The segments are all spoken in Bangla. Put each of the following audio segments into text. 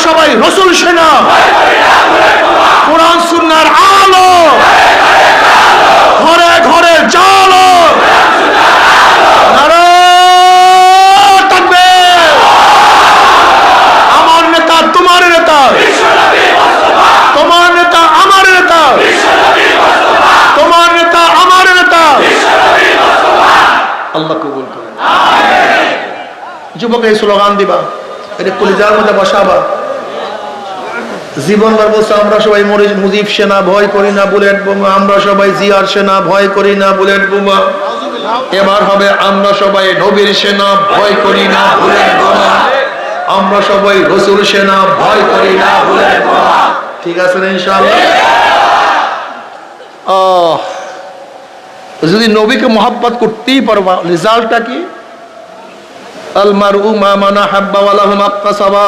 সবাই রসুল সেনা, কোরআন সুন্নাহর আলো, ঘরে ঘরে জালো, নারায়ে তাকবীর। আমার নেতা তোমার নেতা, তোমার নেতা আমার নেতা, তোমার নেতা আমার নেতা। আল্লাহ কবুল করেন। যুবক এই স্লোগান দিবা, এটা কলিজার মধ্যে বসাবা। জীবন বার বলছে আমরা সবাই মুজিব সেনা, ভয় করি না বুলেট বোমা। আমরা সবাই জিয়ার সেনা, ভয় করি না বুলেট বোমা। এবার হবে আমরা সবাই নবীর সেনা, ভয় করি না বুলেট বোমা। আমরা সবাই রসুল সেনা, ভয় করি না বুলেট বোমা। ঠিক আছে না ইনশাআল্লাহ? যদি নবীকে মহব্বত করতেই পারবা, রেজাল্টটা কি? আল মারউ মা মান আহাব্বা ওয়া লাহু মাকতাসাবা।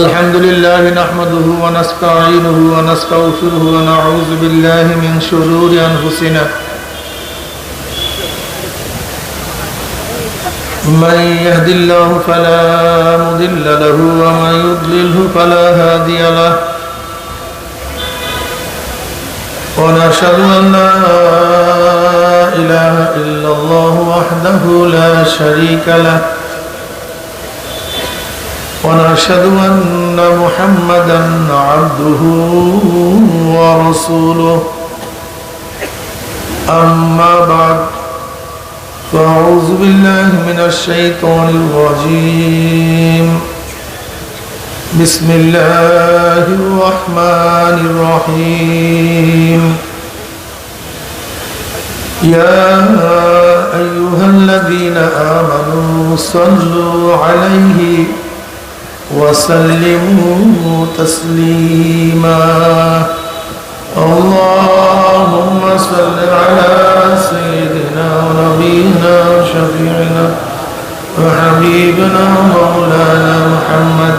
আলহামদুলিল্লাহ নাহমাদুহু ওয়া নাস্তাঈনুহু ওয়া নাস্তাগফিরুহু ওয়া নাউযু বিল্লাহি মিন শুরুরি আনফুসিনা মান ইয়াহদিল্লাহু ফালা মুদিল্লা লাহু ওয়া মান ইউদ্লিলহু ফালা হাদিয়া লাহু। ونشهد أن لا إله إلا الله وحده لا شريك له ونشهد أن محمدا عبده ورسوله أما بعد فأعوذ بالله من الشيطان الرجيم بسم الله الرحمن الرحيم يا أيها الذين آمنوا صلوا عليه وسلموا تسليما اللهم صل على سيدنا ونبينا وشفيعنا وحبيبنا مولانا محمد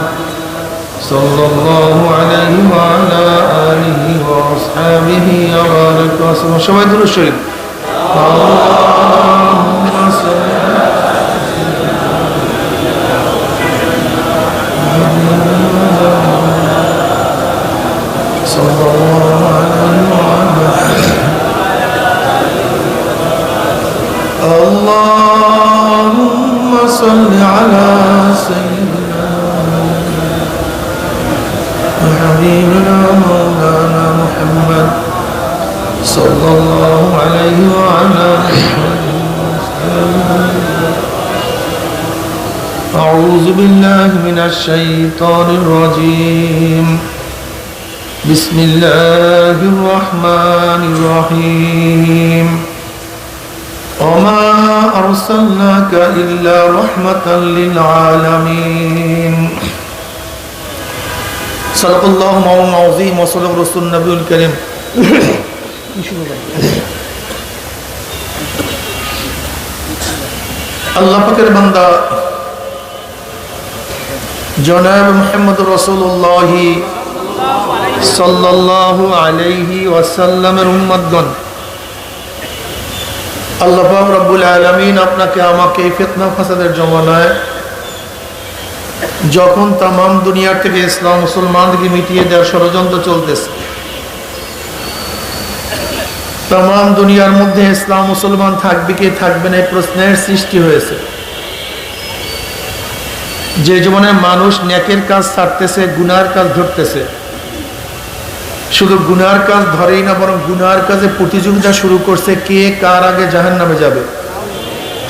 صلى الله عليه وعلى آله وأصحابه وبارك وسلم. সবাই দুরূদ শরীফ। اللهم صل على صلى الله عليه وعلى اللهم صل على سيدنا حبيبنا مولانا محمد صلى الله عليه وعلى أعوذ بالله من الشيطان الرجيم بسم الله الرحمن الرحيم وما أرسلناك إلا رحمة للعالمين صدق الله مولانا العظيم وصدق رسول النبي الكريم. আল্লাহ পাকের বান্দা জনাব মুহাম্মদ রাসূলুল্লাহ সাল্লাল্লাহু আলাইহি ওয়াসাল্লামের উম্মতগণ, আল্লাহ পাক রব্বুল আলামিন আপনাকে আমাকে এই ফিতনা ফাসাদের জমানায় যখন তামাম দুনিয়ার থেকে ইসলাম মুসলমানদেরকে মিটিয়ে দেওয়ার ষড়যন্ত্র চলতেছে, তামাম দুনিয়ার মধ্যে ইসলাম মুসলমান থাকবে কি থাকবে না এই প্রশ্নের সৃষ্টি হয়েছে। যে জীবনে মানুষ নেকের কাজ ছাড়তেছে, গুনার কাজ ধরতেছে, শুধু গুনার কাজ ধরেই না বরং গুনার কাজে প্রতিযোগিতা শুরু করছে কে কার আগে জাহান্নামে যাবে।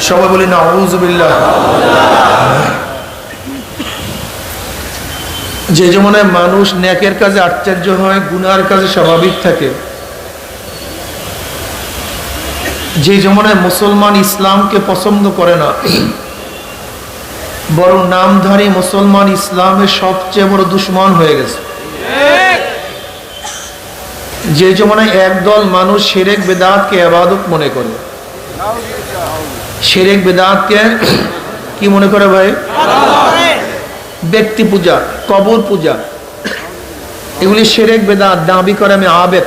সবাই বলি না আউযু বিল্লাহ। যে জীবনে মানুষ নেকের কাজে আশ্চর্য হয়, গুনার কাজে স্বাভাবিক থাকে, যে জীবনে মুসলমান ইসলামকে পছন্দ করে না বরং নামধারী মুসলমান ইসলামের সবচেয়ে বড় দুশ্মন হয়ে গেছে, যে জীবনে একদল মানুষ শিরক বিদআতকে ইবাদত মনে করে। শিরক বিদআতকে কি মনে করে ভাই? ব্যক্তি পূজা, কবর পূজা, এগুলি শিরক বিদআত। দাবি করে আমি আবেদ,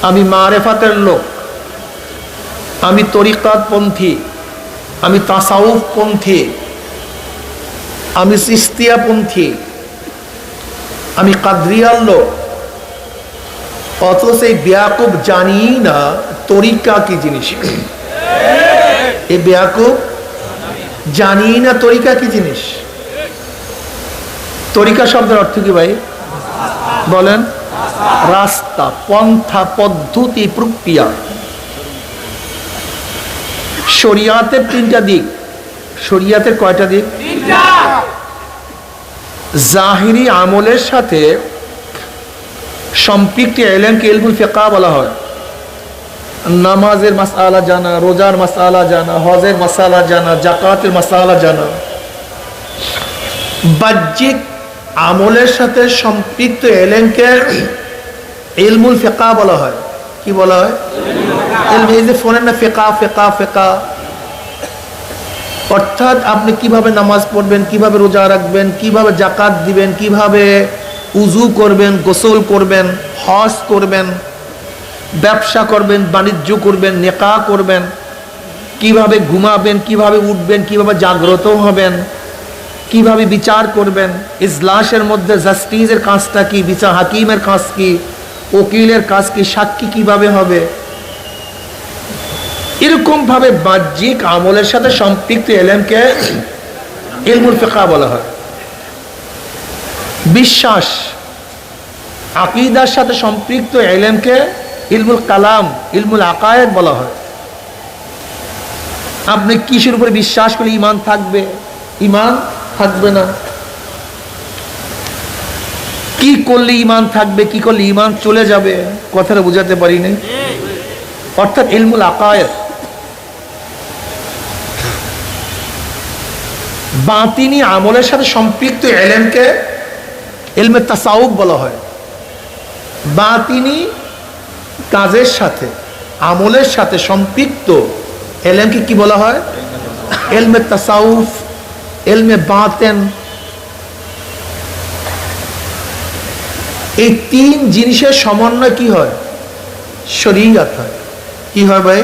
আমি মারেফাতের লোক, আমি তরিকাত পন্থী, আমি তাসাউফ পন্থী, আমি সিস্তিয়াপন্থী, আমি কাদরিয়ার লোক, অথচ এই বেয়াকুব জানি না তরিকা কি জিনিস। এই বেয়াকুব জানি না তরিকা কি জিনিস। তরিকা শব্দের অর্থ কি ভাই বলেন? রাস্তা, পন্থা, পদ্ধতি, প্রক্রিয়া। শরিয়াতের তিনটা দিক। শরিয়াতের কয়টা দিক? জাহিরি আমলের সাথে সম্পৃক্ত ইলমকে ইলমুল ফিকহ বলা হয়। নামাজের মাসআলা জানা, রোজার মাসআলা জানা, হজের মাসআলা জানা, যাকাতের মাসআলা জানা। বাহ্যিক আমলের সাথে সম্পৃক্ত ইলমকে ইলমুল ফিকহ বলা হয়। কি বলা হয়? এই যে ফোনের না ফিকহ ফিকহ ফিকহ, অর্থাৎ আপনি কিভাবে নামাজ পড়বেন, কিভাবে রোজা রাখবেন, কিভাবে যাকাত দিবেন, কিভাবে উজু করবেন, গোসল করবেন, হজ করবেন, ব্যবসা করবেন, বাণিজ্য করবেন, নেকাহ করবেন, কিভাবে ঘুমাবেন, কিভাবে উঠবেন, কিভাবে জাগ্রত হবেন, কিভাবে বিচার করবেন, ইজলাসের মধ্যে জাস্টিসের কাজটা কি, বিচার হাকিমের কাজ কি, উকিলের কাজ কি, সাক্ষী কিভাবে হবে, এরকম ভাবে বাহ্যিক আমলের সাথে সম্পৃক্ত ইলমকে ইলমুল ফিকহ বলা হয়। বিশ্বাস, আকীদার সাথে সম্পৃক্ত ইলমকে ইলমুল কালাম, ইলমুল আকায়েদ বলা হয়। আপনি কিসের উপরে বিশ্বাস করলে ঈমান থাকবে, ঈমান থাকবে না, কি করলে ঈমান থাকবে, কি করলে ঈমান চলে যাবে, কথাটা বুঝাতে পারি নাই। অর্থাৎ ইলমুল আকায়েদ। বাতিনি আমলের সাথে সম্পৃক্ত ইলমকে ইলমে তাসাউফ বলা হয়। বাতিনি কাজের সাথে, আমলের সাথে সম্পৃক্ত ইলমকে কি বলা হয়? ইলমে তাসাউফ, ইলমে বাতেন। এই তিন জিনিসের সমন্বয় কি হয়? শরীয়ত হয়। কি হয় ভাই?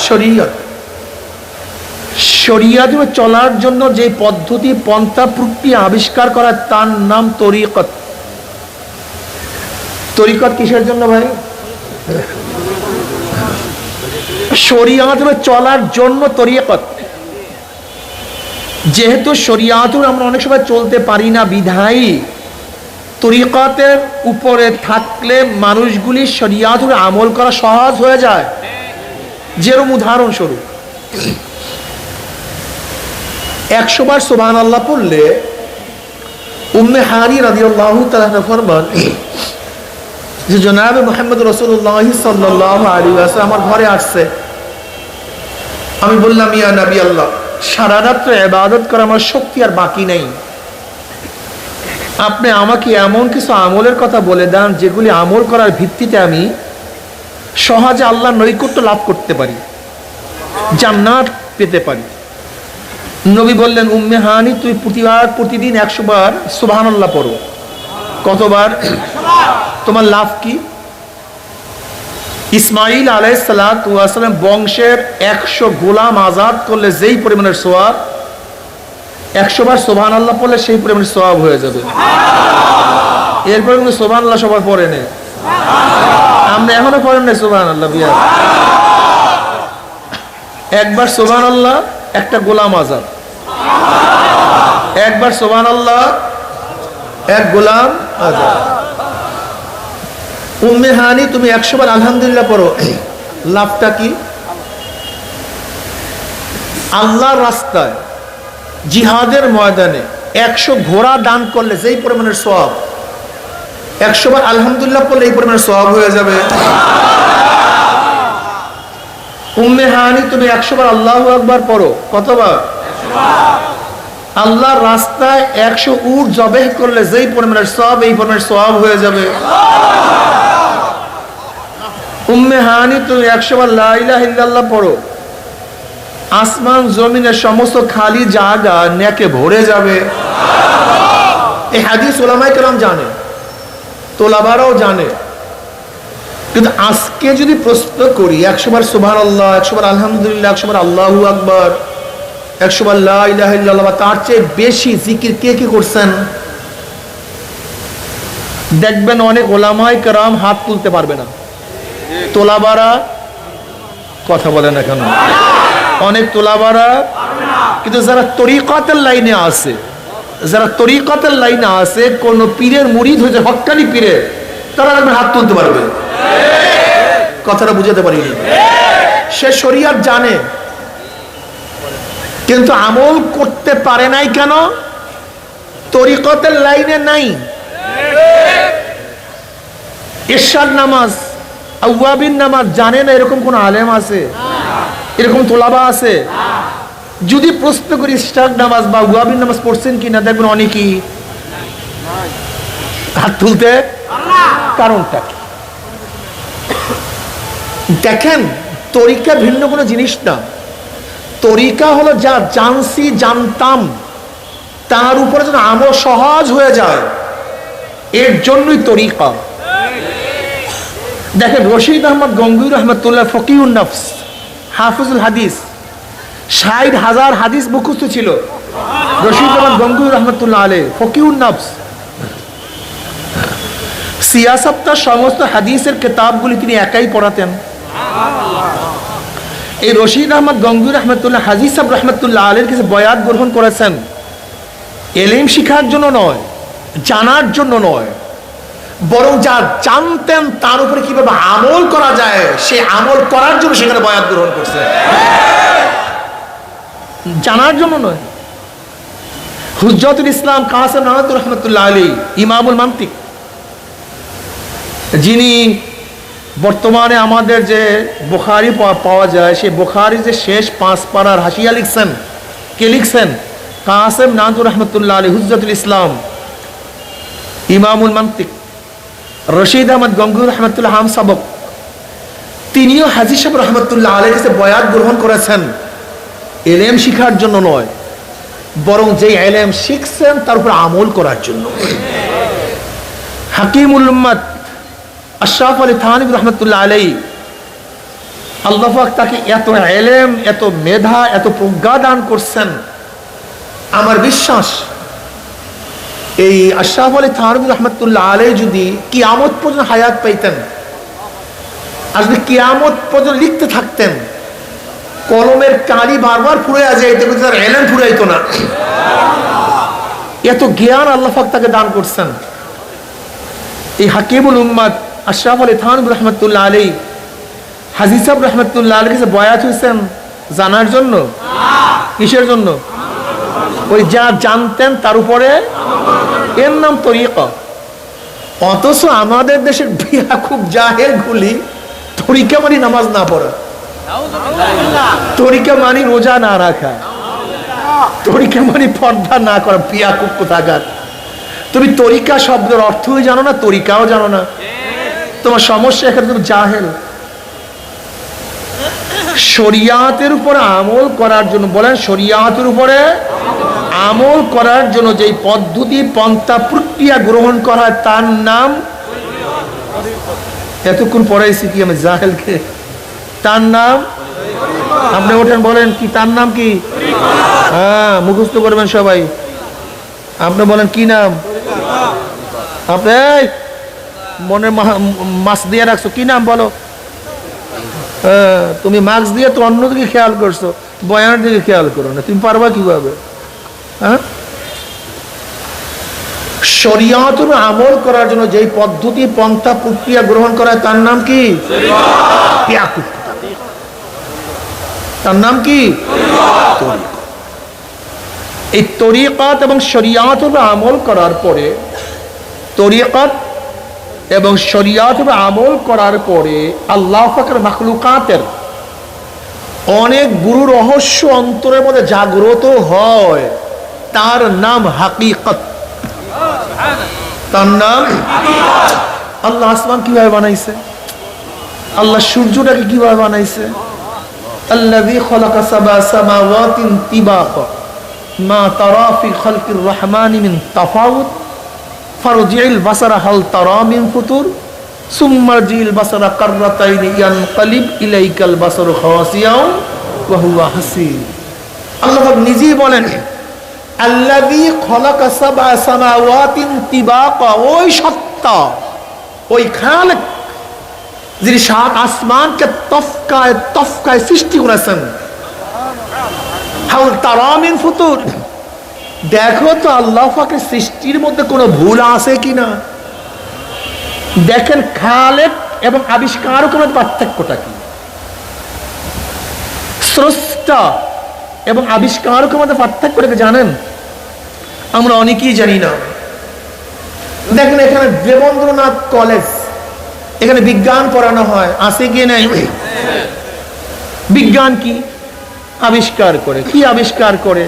শরীয়ত। শরীয়ত চলার জন্য যে পদ্ধতি, পন্থা, প্রক্রিয়া আবিষ্কার করা, তার নাম তরিকত। তরিকত কিসের জন্য ভাই? শরীয়ত চলার জন্য তরিকত। যেহেতু শরীয়ত আমরা অনেক সময় চলতে পারি না, বিধায়ী তরিকতের উপরে থাকলে মানুষগুলি শরীয়ত আমল করা সহজ হয়ে যায়। যেরকম উদাহরণস্বরূপ 100 বার সুবহানাল্লাহ পড়লে উম্মে হানি রাদিয়াল্লাহু তাআলা ফরমান যে জনাব মুহাম্মদ রাসূলুল্লাহ সাল্লাল্লাহু আলাইহি ওয়াসাল্লাম আমার ঘরে আসছে। আমি বললাম, ইয়া নবী আল্লাহ, সারা রাত ইবাদত করা আমার শক্তি আর বাকি নেই, আপনি আমাকে এমন কিছু আমলের কথা বলে দেন যেগুলি আমল করার ভিত্তিতে আমি সহজে আল্লাহর নৈকট্য লাভ করতে পারি, জান্নাত পেতে পারি। নবী বললেন, উম্মে হানি, তুই প্রতিদিন 100 বার সুবহানাল্লাহ পড়ো। কতবার? তোমার লাভ কি? ইসমাইল আলাইহিস সালাতু ওয়াস সালাম বংশের 100 গোলাম আজাদ করলে যেই পরিমাণের সওয়াব, 100 বার সুবহানাল্লাহ পড়লে সেই পরিমাণের সওয়াব হয়ে যাবে। এরপরে কিন্তু সুবহানাল্লাহ সবাই পড়ে নেই, আমরা এখনো পড়েন না সুবহানাল্লাহ। বিয়া একবার সুবহানাল্লাহ, একটা গোলাম আজাদ। একবার সুবহানাল্লাহ, এক গোলাম আজাদ। উম্মে হানি, তুমি 100 বার আলহামদুলিল্লাহ পড়ো, লাভটা কি? আল্লাহর রাস্তায় জিহাদের ময়দানে 100 ঘোড়া দান করলে যেই পরিমাণের সওয়াব, 100 বার আলহামদুলিল্লাহ পড়লে এই পরিমাণের সওয়াব হয়ে যাবে। উম্মে হানি, তুমি 100 বার আল্লাহু আকবার পড়ো। কতবার? আল্লাহর রাস্তায় 100 উট জবেহ করলে যেই পরিমাণের সওয়াব, এই পরিমাণের সওয়াব হয়ে যাবে। উম্মে হানি, তুমি 100 বার লা ইলাহা ইল্লাল্লাহ পড়ো, আসমান জমিনের সমস্ত খালি জায়গা নেকে ভরে যাবে। এই হাদিস উলামায়ে কেরাম জানে, তোলাবারাও জানে। কিন্তু আজকে যদি প্রশ্ন করি 100 বার সুবহানাল্লাহ, 100 বার আলহামদুলিল্লাহ, 100 বার আল্লাহু আকবার, 100 বার লা ইলাহা ইল্লাল্লাহ বা তার চেয়ে বেশি জিকির কে কে করছেন? দেখবেন অনেক ওলামায়ে কেরাম হাত তুলতে পারবে না, তোলাবারা কথা বলে না কেন? অনেক তোলাবারা, কিন্তু যারা তরিকাতের লাইনে আছে, যারা তরিকাতের লাইনে আছে, কোন পীরের মুরিদ হয়েছে, হক্কানি পীরের, তারা হাত তুলতে পারবে। কথাটা বুঝাতে পারিনি? সে শরিয়ত জানে কিন্তু আমল করতে পারে নাই কেন? তরিকতের লাইনে নাই। ইরশাদ নামাজ, আওয়াবিন নামাজ জানে না, এরকম কোন আলেম আছে? এরকম তোলাবা আছে? যদি প্রশ্ন করি ইরশাদ নামাজ বা আওয়াবিন নামাজ পড়ছেন কিনা, দেখবেন অনেকেই হাত তুলতে। কারণটা কি? দেখেন, তরিকা ভিন্ন কোনো জিনিস না। তরিকা হলো যা জানছি, জানতাম, তার উপরে যেন আমল সহজ হয়ে যায়, এর জন্যই তরিকা। দেখেন, রশিদ আহমদ গঙ্গুই রহমতুল্লাহ ফকিহুন নফস, হাফিজুল হাদিস, 60,000 হাদিস মুখস্থ ছিল। রশিদ আহমদ গঙ্গুই রহমতুল্লাহ আলাইহি ফকিহুন নফস। সিয়াসতটা সমস্ত হাদিসের কিতাবগুলি তিনি একাই পড়াতেন। এই রশিদ আহমদ গঙ্গুই রহমতুল্লাহ হাজি সাহেব রহমতুল্লাহ আলাইহির কাছে বয়াত গ্রহণ করেছেন এলিম শিখার জন্য নয়, জানার জন্য নয়, বরং যা জানতেন তার উপরে কিভাবে আমল করা যায় সে আমল করার জন্য সেখানে বয়াত গ্রহণ করছে, জানার জন্য নয়। হুজ্জাতুল ইসলাম কাসেম নানাতুর রহমতুল্লাহ আলাইহি, ইমামুল মান্তিক, যিনি বর্তমানে আমাদের যে বুখারী পাওয়া যায়, সেই বুখারীর যে শেষ 5 পারার হাসিয়া লিখছেন, কে লিখছেন? কাসেম নানাতুর রহমতুল্লাহ আলাইহি, হুজ্জাতুল ইসলাম, ইমামুল মান্তিক। রশিদ আহমদ গঙ্গুই রহমতুল্লাহ হাম সাবক, তিনিও হাজী সাহেব রহমতুল্লাহ আলাইহির কাছে বয়াত গ্রহণ করেছেন এলেম শিখার জন্য নয়, বরং যে এলেম শিখছেন তার উপর আমল করার জন্য। হাকিমুল উম্মত আশরাফ আলী থানভী রহমতুল্লাহ আলাইহি, আল্লাহ পাক তাকে এত এলেম, এত মেধা, এত প্রজ্ঞা দান করছেন। আমার বিশ্বাস এই আশরাফ আলী থানভী রহমতুল্লাহ আলাইহি যদি কিয়ামত পর্যন্ত হায়াত পাইতেন, আর যদি কিয়ামত পর্যন্ত লিখতে থাকতেন, কলমের কালি বারবার ফুরাইয়া যাইতে, কিন্তু তার এলেম ফুরাইতো না। এত জ্ঞান আল্লাহ পাক তাকে দান করছেন। এই হাকিমুল উম্মত আশরাফ আলী থানভী রহমতুল্লাহ আলাইহি হাজী সাহেব রহমতুল্লাহ আলাইহির কাছে বয়াত হয়েছেন জানার জন্য? কিসের জন্য? ওই যা জানতেন তার উপরে, এর নাম তরিকা। অথচ আমাদের দেশের খুব জাহেল গুলি তরিকা মানে নামাজ না পড়া, তরিকা মানে রোজা না রাখা, তরিকা মানে পর্দা না করা। বিয়াকুব কোথাকার! তুমি তরিকা শব্দের অর্থই জানো না, তরিকাও জানো না, তোমার সমস্যা এখানে। তুমি জাহেল। শরিয়াতের উপরে আমল করার জন্য, বলেন শরিয়াতের উপরে আমল করার জন্য যেই পদ্ধতি, পন্থা, প্রক্রিয়া গ্রহণ করা হয় তার নাম, এতক্ষণ পড়াইছি কি আমি জাহেলকে, তার নাম, আপনি ওঠেন বলেন কি তার নাম কি? হ্যাঁ, মুখস্থ করবেন সবাই। আপনি বলেন কি নাম? আপনি মনে মাস্ক দিয়ে রাখছো, কি নাম বলো? তুমি মাস্ক দিয়ে তো অন্যদিকে খেয়াল করছো, বয়ানের দিকে খেয়াল করো না, তুমি পারবা কিভাবে? হ্যাঁ, শরিয়াতের আমল করার জন্য যেই পদ্ধতি, পন্থা, প্রক্রিয়া গ্রহণ করা তার নাম কি? তার নাম কি? এই তরিকাত এবং শরিয়াতের আমল করার পরে, তরিকাত এবং শরিয়াতের আমল করার পরে আল্লাহ পাকের মাখলুকাতের অনেক গুরু রহস্য অন্তরের মধ্যে জাগ্রত হয়, তার নাম হাকিকত। তার নাম আল্লাহ আসমান কিভাবে বানাইছে, আল্লাহ সূর্যটাকে কিভাবে বানাইছে, আল্লাযী খালাকা সাবআ সামাওয়াতিন তিবাকা মা তারা ফি খালকির রহমানি মিন তাফাউত ফারজি'ল বাসারা হাল তারা মিন ফুতুর সুম্মা রজি'ল বাসারা কাররাতাইনি ইয়ানকালিব ইলাইকাল বাসারু খাসিয়াও ওয়া হুয়া হাসির। আল্লাহ পাক নিজেই বলেন আল্লাযী খালাকা সাবআ সামাওয়াতিন তিবাকা, ওই সত্তা, ওই খালিক যিনি সাত আসমানকে তফকায় তফকায় সৃষ্টি করেছেন। হাল তারা মিন ফুতুর, দেখো তো আল্লাহ পাকের সৃষ্টির মধ্যে কোনো ভুল আছে কিনা। দেখেন খালিক এবং আবিষ্কারকের মধ্যে পার্থক্যটা কি, স্রষ্টা এবং আবিষ্কারকের মধ্যে পার্থক্যটা জানেন? আমরা অনেকেই জানি না। দেখেন এখানে দেবেন্দ্রনাথ কলেজ, এখানে বিজ্ঞান পড়ানো হয়, আছে কি নাই? বিজ্ঞান কি আবিষ্কার করে, কি আবিষ্কার করে,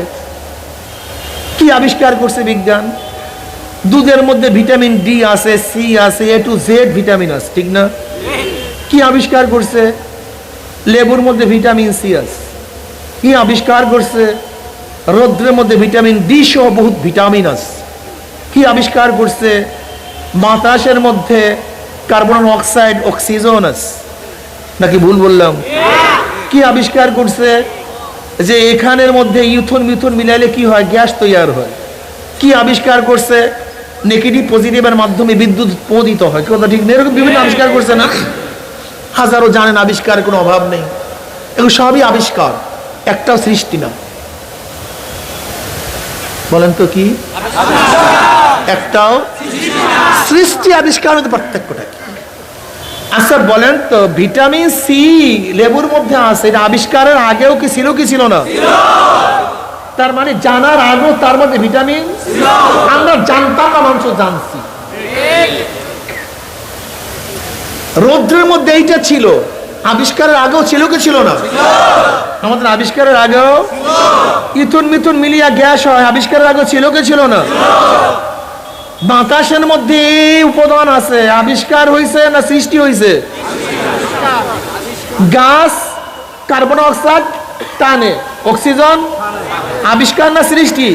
কি আবিষ্কার করছে বিজ্ঞান? দুধের মধ্যে ভিটামিন ডি আছে, সি আছে, এ টু জেড ভিটামিন আছে, ঠিক না? কি আবিষ্কার করছে? লেবুর মধ্যে ভিটামিন সি আছে। কি আবিষ্কার করছে? রৌদ্রের মধ্যে ভিটামিন ডি সহ বহুত ভিটামিন আছে। কি আবিষ্কার করছে? বাতাসের মধ্যে কার্বন অক্সাইড, অক্সিজেন আছে। নাকি ভুল বললাম? কি আবিষ্কার করছে? যে এখানের মধ্যে ইথন মিথন মিলাইলে কি হয়, গ্যাস তৈরি হয়। কি আবিষ্কার করছে? নেগেটিভ পজিটিভের মাধ্যমে বিদ্যুৎ উৎপাদিত হয়। কথা ঠিক নেই? এরকম বিভিন্ন আবিষ্কার করছে না? হাজারো জানেন, আবিষ্কারের কোনো অভাব নেই। এগুলো সবই আবিষ্কার, একটাও সৃষ্টি না। বলেন তো কি? একটাও সৃষ্টি আবিষ্কার মধ্যে পার্থক্যটা কি? আচ্ছা বলেন তো, ভিটামিন সি লেবুর মধ্যে আছে, এটা আবিষ্কারের আগেও কি ছিল কি ছিল না? তার মানে জানার আগেও তার মধ্যে ভিটামিন আমরা জানতাম না, মানুষ জানছি। রৌদ্রের মধ্যে এইটা ছিল, আবিষ্কারের আগেও ছিল কি ছিল না? আমাদের আবিষ্কারের আগেও ইথুন মিথুন মিলিয়া গ্যাস হয়, আবিষ্কারের আগেও ছিল কি ছিল না? বাতাসের মধ্যে উপাদান আছে, আবিষ্কার হয়েছে না সৃষ্টি হয়েছে? গাছ কার্বন অক্সাইড টানে, অক্সিজেন আবিষ্কার না সৃষ্টি?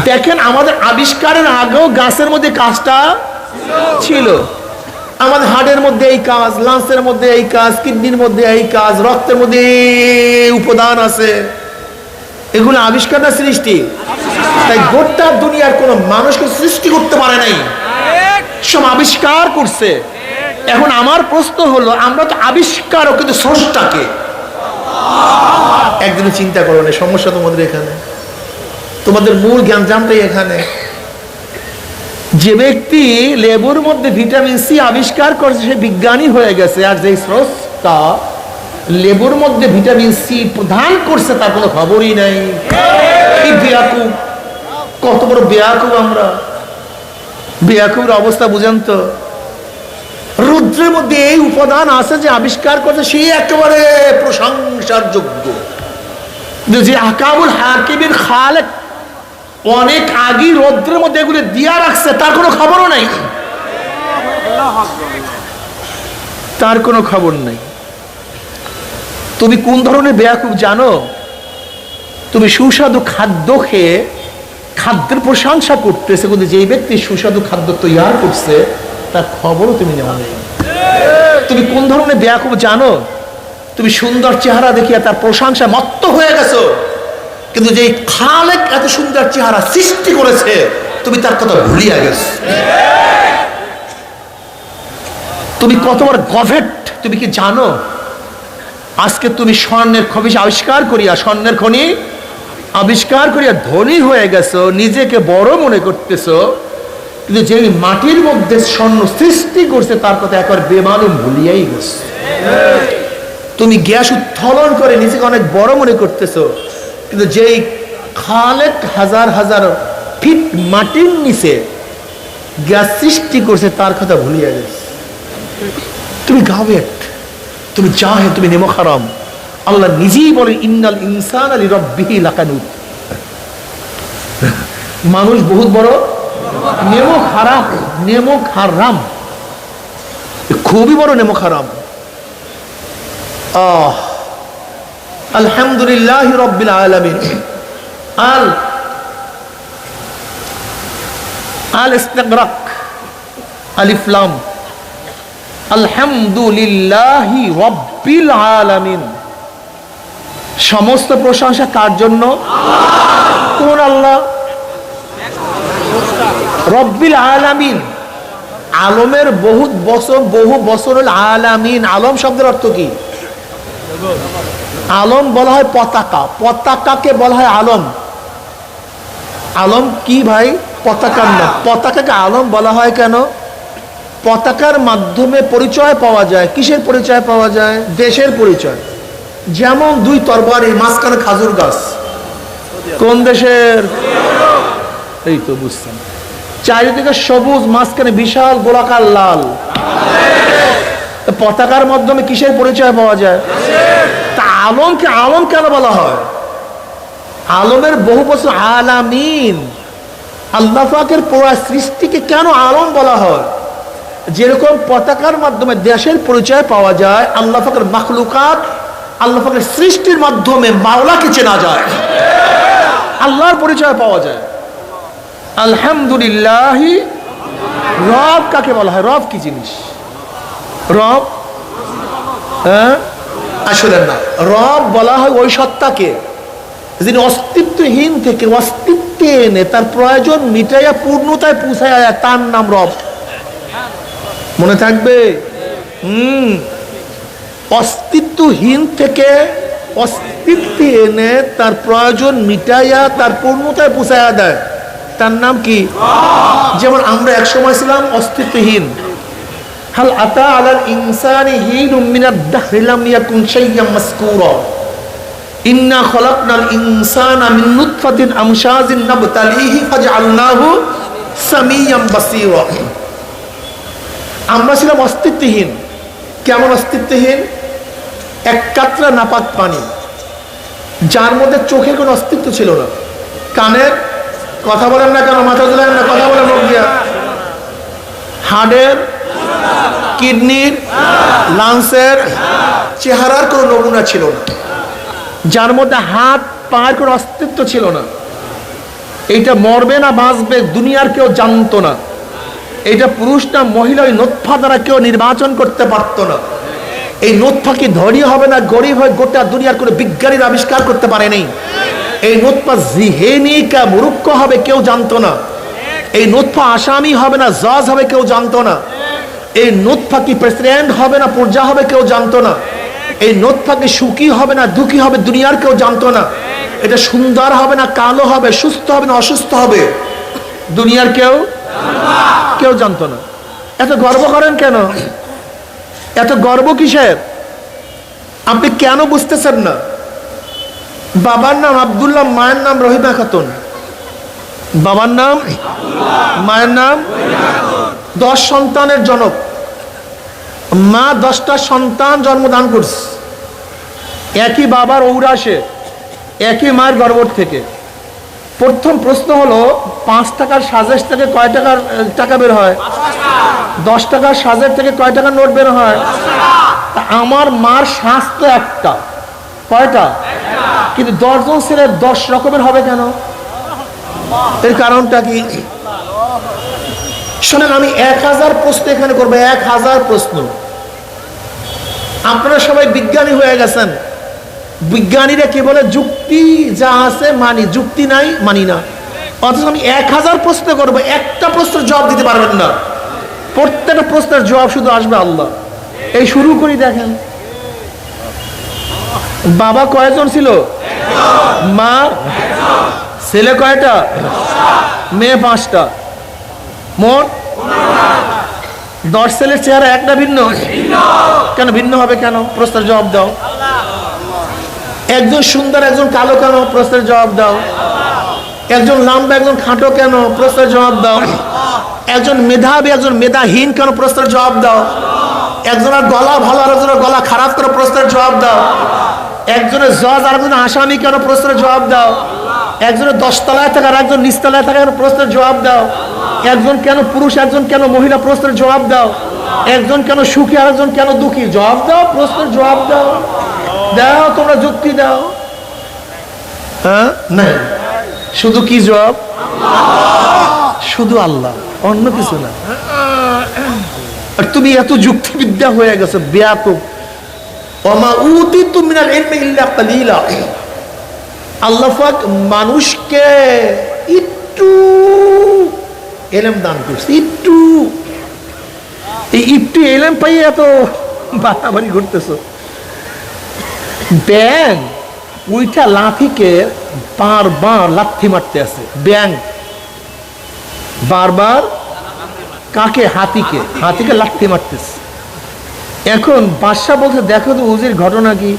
দেখেন আমাদের আবিষ্কারের আগেও গাছের মধ্যে কাজটা ছিল। আমাদের হার্টের মধ্যে এই কাজ, লাংসের মধ্যে এই কাজ, কিডনির মধ্যে এই কাজ, রক্তের মধ্যে উপাদান আছে। এগুলো আবিষ্কার না সৃষ্টি? তাই গোটা দুনিয়ার কোন মানুষকে সৃষ্টি করতে পারে নাই, সব আবিষ্কার করছে। এখন আমার প্রশ্ন হলো, আমরা তো আবিষ্কারক, কিন্তু স্রষ্টাকে একদিন চিন্তা করো না। সমস্যা তোমাদের এখানে, তোমাদের মূল জ্ঞান জানতেই এখানে। যে ব্যক্তি লেবুর মধ্যে ভিটামিন সি আবিষ্কার করছে সে বিজ্ঞানী হয়ে গেছে, আর যে স্রষ্টা লেবুর মধ্যে ভিটামিন সি প্রদান করছে তার কোনো খবরই নাই। কি বেয়াকুব, কত বড় বেয়াকুব আমরা! বেয়াকুবের অবস্থা বুঝেন তো? রুদ্রের মধ্যে এই উপাদান আছে যে আবিষ্কার করছে, সে একেবারে প্রশংসার যোগ্য। যে আকাবুল হাকিমের খালেক অনেক আগে রৌদ্রের মধ্যে এগুলো দিয়া রাখছে, তার কোনো খবরও নাই, তার কোনো খবর নাই। তুমি কোন ধরনের বেয়াকুব জানো? তুমি সুস্বাদু খাদ্য খেয়ে খাদ্যের প্রশংসা করতেছে, কিন্তু যেই ব্যক্তি সুস্বাদু খাদ্য তৈরি করছে তার খবরও তুমি নেওয়া নেই। তুমি কোন ধরনের বেয়াকুব জানো? তুমি সুন্দর চেহারা দেখিয়া তার প্রশংসা মত্ত হয়ে গেছো, কিন্তু যেই খালেক এত সুন্দর চেহারা সৃষ্টি করেছে তুমি তার কথা ভুলিয়া গেছো। তুমি কত বড় গভেট তুমি কি জানো? আজকে তুমি স্বর্ণের খনিজ আবিষ্কার করিয়া, স্বর্ণের খনি আবিষ্কার করিয়া ধনী হয়ে গেছো, নিজেকে বড় মনে করতেছো, কিন্তু যেই মাটির মধ্যে স্বর্ণ সৃষ্টি করছে তার কথা একবার বেমালুম ভুলিয়াই গেছো। তুমি গ্যাস উত্তোলন করে নিজেকে অনেক বড় মনে করতেছো, কিন্তু যেই খালেক হাজার হাজার ফিট মাটির নিচে গ্যাস সৃষ্টি করছে তার কথা ভুলিয়া গেছে। তুমি গাবেট, তুমি জাহেল, তুমি নেমো হারাম। আল্লাহ নিজেই বলেন ইন্নাল ইনসানা লিরাব্বিহি লাকানুত, মানুষ বহুত বড় নেমো হারাম, নেমো হারাম, খুবই বড় নেমো হারাম। আলহামদুলিল্লাহি রাব্বিল আলামিন। আল ইস্তিগরাক, আলিফ লাম, আলহামদুলিল্লাহি রাব্বিল আলামিন। সমস্ত প্রশংসা কার জন্য? কোন আল্লাহ? রব্বিল আলামিন। আলমের বহু বছর আলামিন। আলম শব্দের অর্থ কি? আলম বলা হয় পতাকা, পতাকাকে বলা হয় আলম। আলম কি ভাই? পতাকার নাম। পতাকাকে আলম বলা হয় কেন? পতাকার মাধ্যমে পরিচয় পাওয়া যায়। কিসের পরিচয় পাওয়া যায়? দেশের পরিচয়। যেমন দুই তরবারি, মাঝখানে খাজুর গাছ। কোন দেশের? এই তো বুঝছেন। চারিদিকে সবুজ, মাঝখানে বিশাল গোলাকার লাল। পতাকার মাধ্যমে কিসের পরিচয় পাওয়া যায়? তা আলমকে আলম কেন বলা হয়? আলমের বহু বছর আলামিন। আল্লাহ পাকের পুরা সৃষ্টিকে কেন আলম বলা হয়? যেরকম পতাকার মাধ্যমে দেশের পরিচয় পাওয়া যায়, আল্লাহ পাকের মাখলুকাত, আল্লাহ পাকের সৃষ্টির মাধ্যমে মাওলাকে চেনা যায়, আল্লাহর পরিচয় পাওয়া যায়। আলহামদুলিল্লাহ। রব কাকে বলা হয়? রব কি জিনিস? রব আসলে না, রব বলা হয় ওই সত্তাকে যিনি অস্তিত্বহীন থেকে অস্তিত্বে এনে তার প্রয়োজন মিটাইয়া পূর্ণতায় পৌঁছায়, তার নাম রব। মনে থাকবে? অস্তিত্বহীন থেকে অস্তিত্বে এনে তার প্রয়োজন মিটাইয়া তার পূর্ণতায় পৌঁছায়া দেয়, তার নাম কি? যেমন আমরা এক সময় ছিলাম অস্তিত্বহীন। হাল আতা আলাল ইনসানি হিনুম মিনাদ দাহরি লাম ইয়াকুন শাইয়্যাম মাযকুরা ইন্না খলাকনাল ইনসানা মিন নুতফাতিন আমশাজিন নাবতালিহি ফাজআলনাহু সামিয়্যাম বাসীরা। আমরা ছিলাম অস্তিত্বহীন। কেমন অস্তিত্বহীন? এক কাতরা নাপাক পানি, যার মধ্যে চোখের কোনো অস্তিত্ব ছিল না, কানের কথা বলেন না কেন, মাথা তুলেন না, কথা বলেন রোগিয়া, হাড়ের, কিডনির, লাংসের, চেহারার কোনো নমুনা ছিল না, যার মধ্যে হাত পায়ের কোনো অস্তিত্ব ছিল না। এইটা মরবে না বাঁচবে দুনিয়ার কেউ জানতো না। এইটা পুরুষ না মহিলা, ওই নোৎফা দ্বারা কেউ নির্বাচন করতে পারতো না। এই নোৎফা কি ধনী হবে না গরিব হয় গোটা দুনিয়ার কোনো বিজ্ঞানীর আবিষ্কার করতে পারেনি। এই নোৎফা জিহেনিকা মুরুক্ষ হবে কেউ জানতো না। এই নোৎফা আসামি হবে না জজ হবে কেউ জানতো না। এই নোৎফা কি প্রেসিডেন্ট হবে না প্রজা হবে কেউ জানতো না। এই নোৎফা কি সুখী হবে না দুঃখী হবে দুনিয়ার কেউ জানতো না। এটা সুন্দর হবে না কালো হবে, সুস্থ হবে না অসুস্থ হবে, দুনিয়ার কেউ জানতো না। এত গর্ব করেন কেন? এত গর্ব কিসের? আপনি কেন বুঝতেছেন না? বাবার নাম আব্দুল্লাহ, মায়ের নাম রহিমা খাতুন। বাবার নাম, মায়ের নাম, 10 সন্তানের জনক। মা 10টা সন্তান জন্মদান করছে, একই বাবার ঔরাসে, একই মায়ের গর্ভ থেকে। প্রথম প্রশ্ন হলো, 5 টাকার সাজেশ থেকে কয় টাকা বের হয়? 10 টাকার সাজের থেকে কয় টাকার নোট বের হয়? আমার মার সাজ তো একটা, কয়টা? কিন্তু 10 জন ছেলে 10 রকমের হবে কেন? এর কারণটা কি? শোনেন, আমি 1000 প্রশ্ন এখানে করবো, 1000 প্রশ্ন। আপনারা সবাই বিজ্ঞানী হয়ে গেছেন। বিজ্ঞানীরা কি বলে? যুক্তি যা আছে মানি, যুক্তি নাই মানি না। অথচ আমি 1000 প্রশ্ন করবো, একটা প্রশ্নের জবাব দিতে পারবেন না। প্রত্যেকটা প্রশ্নের জবাব শুধু আসবে আল্লাহ। এই শুরু করি, দেখেন বাবা কয়জন ছিল? মা, ছেলে কয়টা? মেয়ে 5টা, মোট 10 ছেলের চেহারা একটা ভিন্ন। কেন ভিন্ন হবে কেন? প্রশ্নের জবাব দাও। একজন সুন্দর একজন কালো কেন? প্রশ্নের জবাব দাও। একজন লম্বা একজন খাটো কেন? প্রশ্নের জবাব দাও। একজন মেধাবী একজন মেধাহীন কেন? প্রশ্নের জবাব দাও। একজনের গলা ভালো আর একজনের গলা খারাপ কেন? প্রশ্নের জবাব দাও। একজনের জজ আর একজনের আসামি কেন? প্রশ্নের জবাব দাও। একজনের 10 তলায় থাকে আর একজন নিচতলায় থাকে, প্রশ্নের জবাব দাও। একজন কেন পুরুষ একজন কেন মহিলা? প্রশ্নের জবাব দাও। একজন কেন সুখী আর একজন কেন দুঃখী? জবাব দাও, প্রশ্নের জবাব দাও। দাও, তোমরা যুক্তি দাও। হ্যাঁ না, শুধু কি জবাব? শুধু আল্লাহ, অন্য কিছু না। আর তুমি এত যুক্তিবিদ্যা হয়ে গেছো, ব্যাপক। ওমা উতিতু মিনাল ইলমি ইল্লা কালিলা। আল্লাহ পাক মানুষকে একটু ইলম দান করছে, একটু। এই একটু ইলম পাইয়ে এত বাড়াবাড়ি করতেছো। ব্যাং ওইটা লাঠিকে বারবার লাথি মারতে আছে, ব্যাং বারবার কাকে? হাতিকে, হাতিকে লাথি মারতেছে। এখন বাদশা বলছে, দেখো তো উজির ঘটনা কি,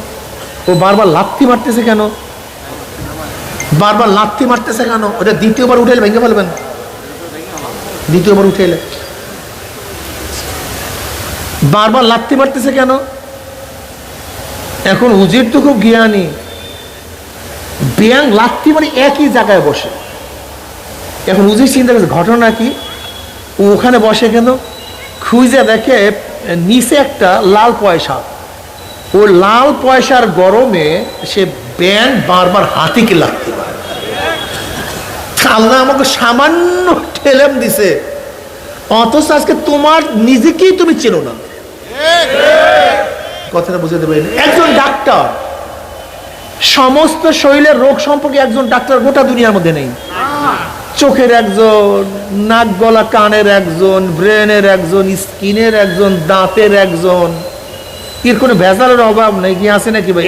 ও বারবার লাথি মারতেছে কেন? বারবার লাথি মারতেছে কেন? ওটা দ্বিতীয়বার উঠে ভেঙে ফেলবেন, দ্বিতীয়বার উঠে এলে বারবার লাথি মারতেছে কেন? এখন উজির তো খুব জ্ঞানী, ব্যাং লাথি মানে একই জায়গায় বসে। এখন উজির চিন্তা করছে ঘটনা কি, ও ওখানে বসে কেন? খুঁজে দেখে নিচে একটা লাল পয়সা। ও লাল পয়সার গরমে সে ব্যাং বারবার হাতিকে লাগতে পারে। আল্লাহ আমাকে সামান্য ঠেলেম দিছে, অথচ আজকে তোমার নিজেকেই তুমি চেনো না। কথাটা বুঝতে পারি। একজন ডাক্তার, সমস্ত শরীরের রোগ সম্পর্কে একজন ডাক্তার গোটা দুনিয়ার মধ্যে নেই। চোখের একজন, নাক গলা কানের একজন, ব্রেনের একজন, স্কিনের একজন, দাঁতের একজন, এর কোনো ভেজালের অভাব নেই কি আছে নাকি ভাই?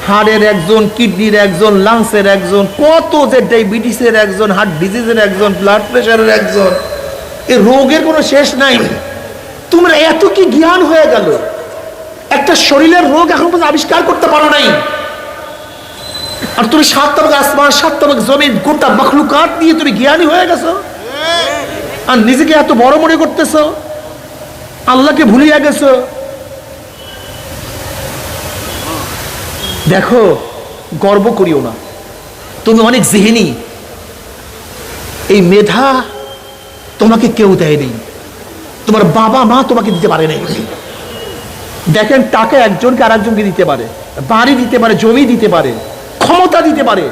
হাড়ের একজন, কিডনির একজন, লাংসের একজন, কত যে ডায়াবেটিসের একজন, হার্ট ডিজিজের একজন, ব্লাড প্রেশারের একজন, এই রোগের কোনো শেষ নাই। তোমরা এত কি জ্ঞান হয়ে গেল, একটা শরীরের রোগ এখন পর্যন্ত আবিষ্কার করতে পারো নাই। আর তুমি 7 তবক আসমান, 7 তবক জমিন, গোটা মখলুকাত নিয়ে তুমি জ্ঞানী হয়ে গেছো, আর নিজেকে এত বড় মনে করতেছো, আল্লাহকে ভুলিয়ে গেছো। দেখো, গর্ব করিও না, তুমি অনেক জিহিনী। এই মেধা তোমাকে কেউ দেয়নি, তোমার বাবা মা তোমাকে দিতে পারে নাই। দেখেন, টাকা একজনকে আর একজনকে দিতে পারে, বাড়ি দিতে পারে, জমি দিতে পারে, ক্ষমতা দিতে পারে,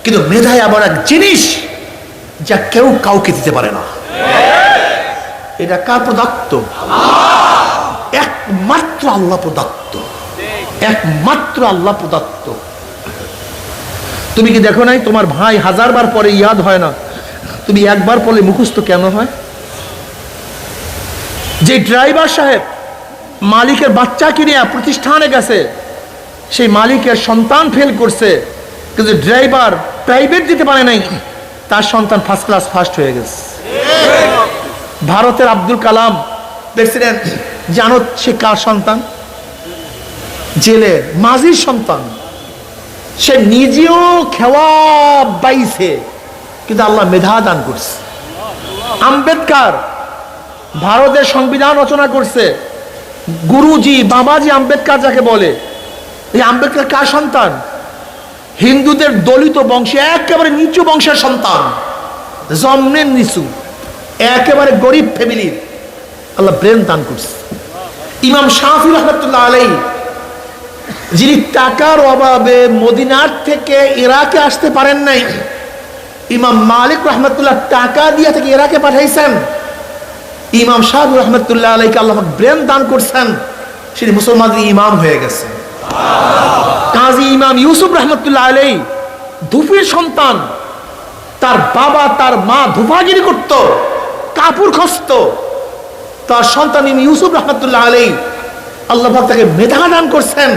কিন্তু মেধায় এমন এক জিনিস যা কেউ কাউকে দিতে পারে না। এটা কার প্রদত্ত? একমাত্র আল্লাহ প্রদত্ত, একমাত্র আল্লাহ প্রদত্ত। তুমি কি দেখো নাই, তোমার ভাই 1000 বার পরে ইয়াদ হয় না, তুমি একবার পরে মুখস্থ কেন হয়? যে ড্রাইভার সাহেব মালিকের বাচ্চাকে নিয়ে প্রতিষ্ঠানে গেছে, সেই মালিকের সন্তান ফেল করছে, কিন্তু ড্রাইভার প্রাইভেট দিতে পারে নাই, তার সন্তান ফার্স্ট ক্লাস ফার্স্ট হয়ে গেছে। ভারতের আব্দুল কালাম প্রেসিডেন্ট, জানো সে কার সন্তান? জেলের মাঝির সন্তান। সে নিজেও খেওয়া বাইছে, কিন্তু আল্লাহ মেধা দান করছে। আম্বেদকর ভারতের সংবিধান রচনা করছে, গুরুজি বাবাজি আম্বেদকর যাকে বলে, এই আম্বেদকর কার সন্তান? হিন্দুদের দলিত বংশে একেবারে নিচু বংশের সন্তান, জন্মের নিচু, একেবারে গরিব ফ্যামিলির, আল্লাহ ব্রেন দান করছে। ইমাম শাফি রহমতুল্লাহ আলাইহি, যিনি টাকার অভাবে মদিনার থেকে ইরাকে আসতে পারেন নাই, ইমাম মালিক রহমতুল্লাহ টাকা দিয়ে থেকে ইরাকে পাঠাইছেন। ইমাম শাফি রহমতুল্লাহ আলাইহিকে আল্লাহ ব্রেন দান করছেন, তিনি মুসলমানদের ইমাম হয়ে গেছে। কাজী ইমাম ইউসুফ রহমতুল্লাহ আলাইহি ধুপির সন্তান, তার বাবা তার মা ধুপাগিরি করত, কাপড় খসত, তার সন্তান ইমাম ইউসুফ রহমতুল্লাহ আলাইহি আল্লাহ পাক তাকে মেধা দান করছেন,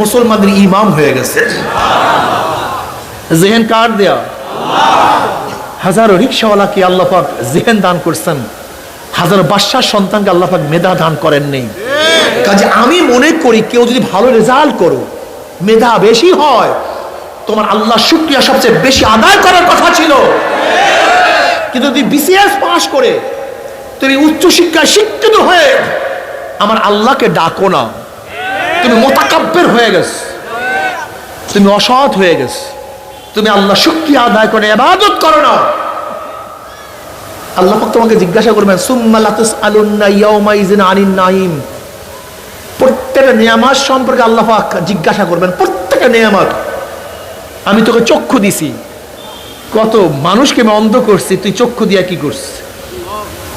মুসলমানদের ইমাম হয়ে গেছে। জেহেন কার দেয়া? হাজারো রিক্সাওয়ালাকে আল্লাহ পাক জেহেন দান করছেন, হাজারো বাদশার সন্তানকে আল্লাহ পাক মেধা দান করেন নেই। কাজে আমি মনে করি, কেউ যদি ভালো রেজাল্ট করো, মেধা বেশি হয়, তোমার আল্লাহ শুকরিয়া সবচেয়ে বেশি আদায় করার কথা ছিল। কিন্তু যদি বিসিএস পাস করে তুমি উচ্চশিক্ষায় শিক্ষিত হয়ে আমার আল্লাহকে ডাকো না, তুমি মোতাকাব্বির হয়ে গেছ, তুমি অসৎ হয়ে গেছ, তুমি আল্লাহ শুকরিয়া আদায় করে ইবাদত করো না, আল্লাহ পাক তোমাকে জিজ্ঞাসা করবেন, সুম্মা লাতুসআলুন্না ইয়াউমাইযিন আনিন নাঈম। প্রত্যেকটা নিয়ামত সম্পর্কে আল্লাহ পাক জিজ্ঞাসা করবেন, প্রত্যেকটা নিয়ামত। আমি তোকে চক্ষু দিছি, কত মানুষকে আমি অন্ধ করছি, তুই চক্ষু দিয়া কি করছিস?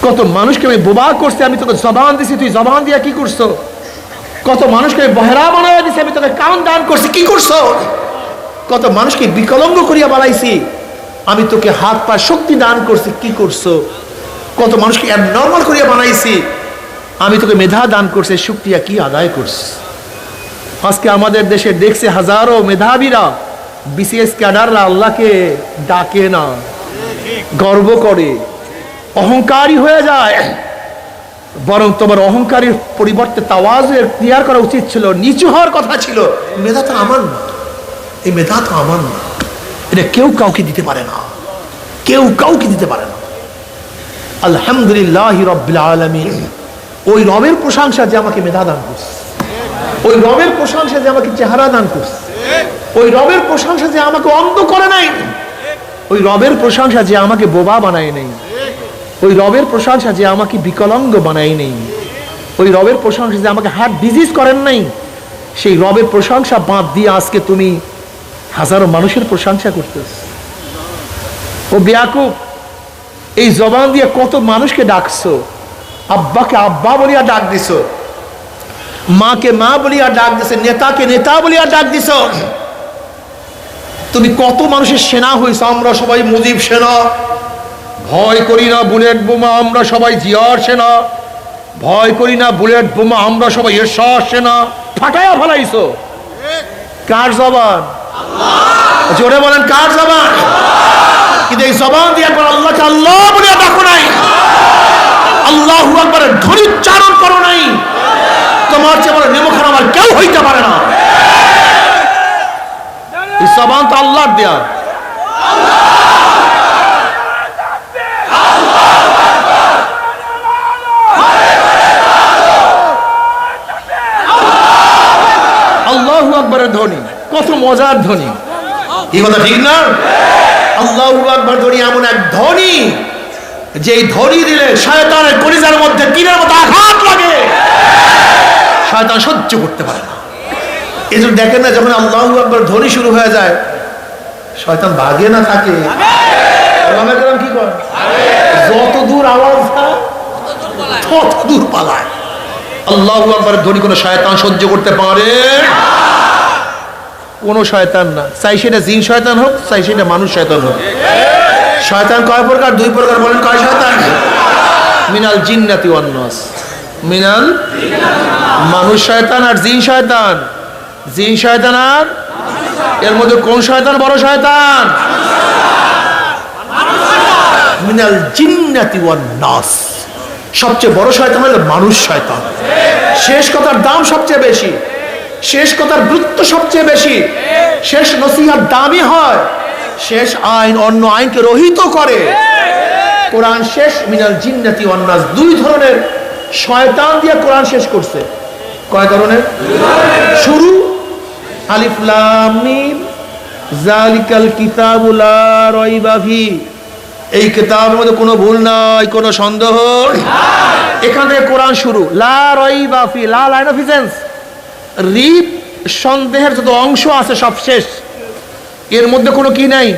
কত মানুষকে আমি বোবা করছি, আমি তোকে জবান দিছি, তুই জবান দিয়া কি করছো? কত মানুষকে আমি বহেরা বানাইয়া দিছি, আমি তোকে কান দান করছি, কি করছো? কত মানুষকে বিকলাঙ্গ করিয়া বানাইছি, আমি তোকে হাত পা শক্তি দান করছি, কি করছো? কত মানুষকে অ্যাবনর্মাল করিয়া বানাইছি, আমি তোকে মেধা দান করছি, শুকরিয়া কি আদায় করছি? আজকে আমাদের দেশে দেখছে হাজারো মেধাবীরা, বিসিএস ক্যাডাররা আল্লাহকে ডাকে না, গর্ব করে, অহংকারী হয়ে যায়। বরং তোমার অহংকারের পরিবর্তে তাওয়াজুর ক্লিয়ার করা উচিত ছিল, নিচু হওয়ার কথা ছিল। মেধা তো আমার না, এই মেধা তো আমার না, এটা কেউ কাউকে দিতে পারে না, কেউ কাউকে দিতে পারে না। আলহামদুলিল্লাহ রাব্বিল আলামিন, ওই রবের প্রশংসা যে আমাকে মেধা দান করছে, ওই রবের প্রশংসা যে আমাকে চেহারা দান করছে, ওই রবের প্রশংসা যে আমাকে অন্ধ করে নাই, ওই রবের প্রশংসা যে আমাকে বোবা বানায় নাই, ওই রবের প্রশংসা যে আমাকে বিকলাঙ্গ বানায় নেই, ওই রবের প্রশংসা যে আমাকে হার্ট ডিজিজ করেন নাই, সেই রবের প্রশংসা বাদ দিয়ে আজকে তুমি হাজারো মানুষের প্রশংসা করতেছ। ও বেয়াকুব, এই জবান দিয়ে কত মানুষকে ডাকছো, আব্বাকে আব্বা বলিয়া ডাক দিছো, মাকে মা বলিয়া ডাক দিছো, নেতাকে নেতা বলিয়া ডাক দিছো। তুমি কত মানুষের সেনা হইছো। আমরা সবাই মুজিব সেনা, ভয় করি না বুলেট বোমা, আমরা সবাই জিয়ার সেনা, ভয় করি না বুলেট বোমা, আমরা সবাই এরশাদ সেনা। ফাটাইয়া ফেলাইছো। কার জবান? জোরে বলেন, কার জবান? কিন্তু এই জবান দিয়ে একবার আল্লাহকে আল্লাহ বলিয়া ডাকো নাই, আল্লাহু আকবারের ধ্বনি উচ্চারণ করো নাই। তোমার চেয়ে বড় নেমখান আমার কেউ হইতে পারে না। এই জবান তো আল্লাহর দেয়া। আল্লাহু আকবারের ধ্বনি কত মজার ধ্বনি, এই কথা ঠিক না? আল্লাহু আকবার ধ্বনি এমন এক ধ্বনি, যে ধ্বনি দিলে শয়তানের কলিজার মধ্যে তীরের মতো আঘাত লাগে, শয়তান সহ্য করতে পারে না। এই জন্য দেখেন না, যখন আল্লাহু আকবার ধ্বনি শুরু হয়ে যায়, শয়তান ভাগে না থাকে, কি করে? যত দূর আওয়াজ হয় তত দূর পালায়। আল্লাহু আকবার ধ্বনি কোনো শয়তান সহ্য করতে পারে? কোন শয়তান না, চাই সেটা জিন শয়তান হোক, চাই সেটা মানুষ শয়তান হোক। শয়তান কয় প্রকার? দুই প্রকার। বলেন কয় শয়তান? মিনাল জিন্নাতি ওয়ান নাস। মিনাল মানুষ শয়তান আর জিন শয়তান। জিন শয়তান আর এর মধ্যে কোন শয়তান বড় শয়তান? মিনাল জিন্নাতি ওয়ান নাস। সবচেয়ে বড় শয়তান হলো মানুষ শয়তান। শেষ কথার দাম সবচেয়ে বেশি, শেষ কথার গুরুত্ব সবচেয়ে বেশি, শেষ নসিহার দামি হয়, শেষ আইন অন্য আইনকে রহিত করে। কোরআন শেষ মিনাল জিন্নাতি ওয়ান নাস। দুই ধরনের শয়তান দিয়ে কোরআন শেষ করছে। কয় ধরনের? শুরু আলিফ লাম মিম যালিকাল কিতাবু লা রাইবা ফি। এই কিতাবের মধ্যে কোনো ভুল নাই, কোনো সন্দেহ নাই। এখান থেকে কোরআন শুরু। লা রাইবা ফি, লা লাইন অফ এসেন্স, রিপ সন্দেহের যত অংশ আছে সব শেষ। এর মধ্যে কোনো কি নাই,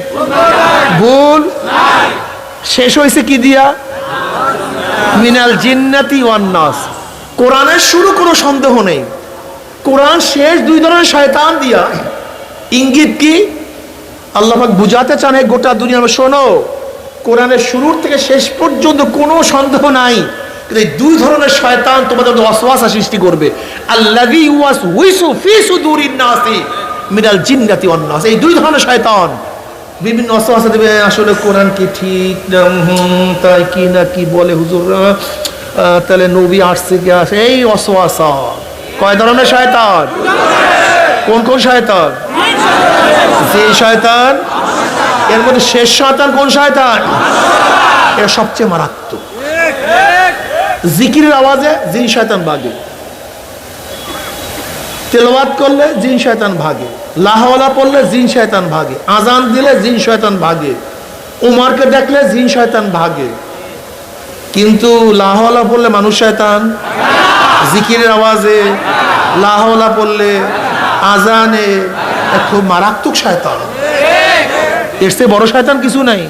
ভুল নাই। শেষ হয়েছে কি দিয়া? মিনাল জিন্নাতি ওয়ান নাস। কোরআনের শুরু কোনো সন্দেহ নেই, কোরআন শেষ দুই ধরনের শয়তান দিয়া। ইঙ্গিত কি? আল্লাহ পাক বুঝাতে চান এই গোটা দুনিয়া, শোনো, কোরআনের শুরুর থেকে শেষ পর্যন্ত কোনো সন্দেহ নাই, কিন্তু এই দুই ধরনের শয়তান তোমাদের ওয়াসওয়াসা সৃষ্টি করবে। আল্লাযী ইউওয়াসউইসু ফি সুদুরিন নাসি মিনাল জিন্নাতি ওয়ান নাস। এই দুই ধরনের শয়তান বিভিন্ন ওয়াসওয়াসা দেবে। আসলে কোরআন কি ঠিক না, তাই কি না, কি বলে হুজুররা, তাহলে নবী আসছে কি আসে, এই ওয়াসওয়াসা। কয় ধরনের শয়তান? কোন কোন শয়তান? যে শয়তান। এর মধ্যে শেষ শয়তান কোন শয়তান? এটা সবচেয়ে মারাত্মক। জিকিরের আওয়াজে জিন শয়তান ভাগে, তেলাওয়াত করলে জিন শয়তান ভাগে, লাহওয়ালা পড়লে জিন শয়তান ভাগে, আজান দিলে জিন শয়তান ভাগে, উমারকে দেখলে জিন শয়তান ভাগে। কিন্তু লাহওয়ালা পড়লে মানুষ শয়তান, জিকিরের আওয়াজে, লাহওয়ালা পড়লে, আজানে, খুব মারাত্মক শয়তান। এর চেয়ে বড় শয়তান কিছু নাই।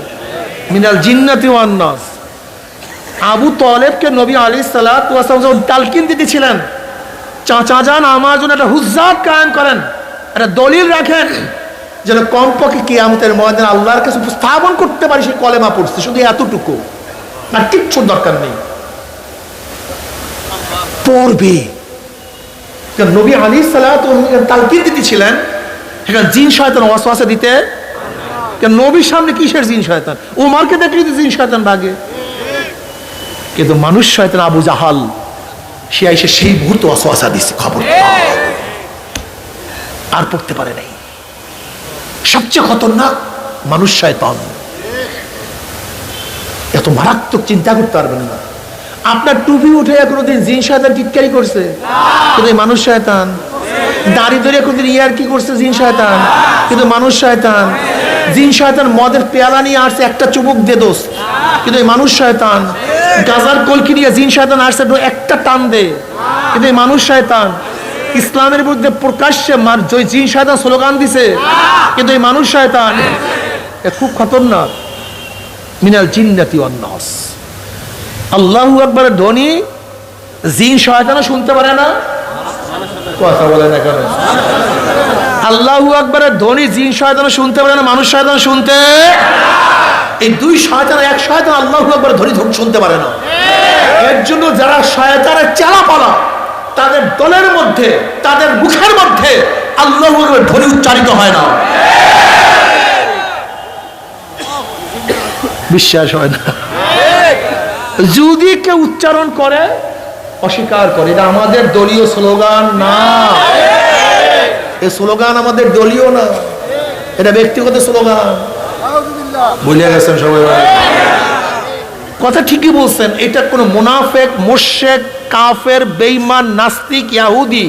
মিনাল জিন্নাতি ওয়ান নাস। আবু তালেবকে নবী আলাইহিস সালাতু ওয়াস সালাম তালকিন দিতেছিলেন, চাচা যান আমার জন্য একটা হুজ্জাত কায়েম করেন, একটা দলিল রাখেন, যেন কমপক্ষে কিয়ামতের ময়দানে আল্লাহর কাছে উপস্থাপন করতে পারি সে কলেমা পড়ছে, শুধু এতটুকু, আর কিচ্ছু দরকার নেই, পড়বে। নবী আলাইহিস সালাতু ওয়াস সালাম তালকিন দিতেছিলেন, এখানে জিন শয়তান ওয়াসওয়াসা দিতে, নবীর সামনে কিসের জিন শয়তান? উমরকে দেখলে তো জিন শয়তান ভাগে, কিন্তু মানুষ শয়তান আবু জাহাল সে এসে সেই মুহূর্তে ওয়াসওয়াসা দিচ্ছে, খবর আর পড়তে পারে নাই। সবচেয়ে খতরনাক মানুষ শয়তান, এত মারাত্মক চিন্তা করতে পারবেন না। আপনার টুপি উঠে কোনোদিন জিন শয়তান টিটকারি করছে? কিন্তু মানুষ শয়তান। দাড়ি ধরে কোনোদিন ইয়ার কি করছে? জিন শয়তান। কিন্তু মানুষ শয়তান। জিন শয়তান মদের পেয়ালা নিয়ে আসছে, একটা চুবুক দে দোষ, কিন্তু মানুষ শয়তান। গাজার কলকি নিয়ে জিন শয়তান আসছে, একটা টান দে, কিন্তু মানুষ শয়তান। ইসলামের বিরুদ্ধে প্রকাশ্যে জিন শয়তান স্লোগান দিছে, কিন্তু এই মানুষ শয়তান। খুব খতরনাক। মিনাল জিন্নাতি ওয়ান নাস। আল্লাহু আকবারের ধ্বনি জিন শয়তানও শুনতে পারে না। কথা বলে না কেন? আল্লাহু আকবারের ধ্বনি জিন শয়তানও শুনতে পারে না, মানুষ শয়তান শুনতে। এই দুই শয়তান, এক শয়তান আল্লাহু আকবারের ধ্বনি শুনতে পারে না। এর জন্য যারা শয়তানের চালাপালা, তাদের দলের মধ্যে, তাদের মুখের মধ্যে আল্লাহু আকবারের ধ্বনি উচ্চারিত হয় না, বিশ্বাস হয় না। যদি কেউ উচ্চারণ করে, অস্বীকার করে, এটা আমাদের দলীয় স্লোগান না, এই স্লোগান আমাদের দলীয় না, এটা ব্যক্তিগত স্লোগান। বুঝে গেছেন সবাই? কথা ঠিকই বলছেন। এটা কোনো মুনাফিক, মুশরিক, কাফের, বেঈমান, নাস্তিক, ইহুদি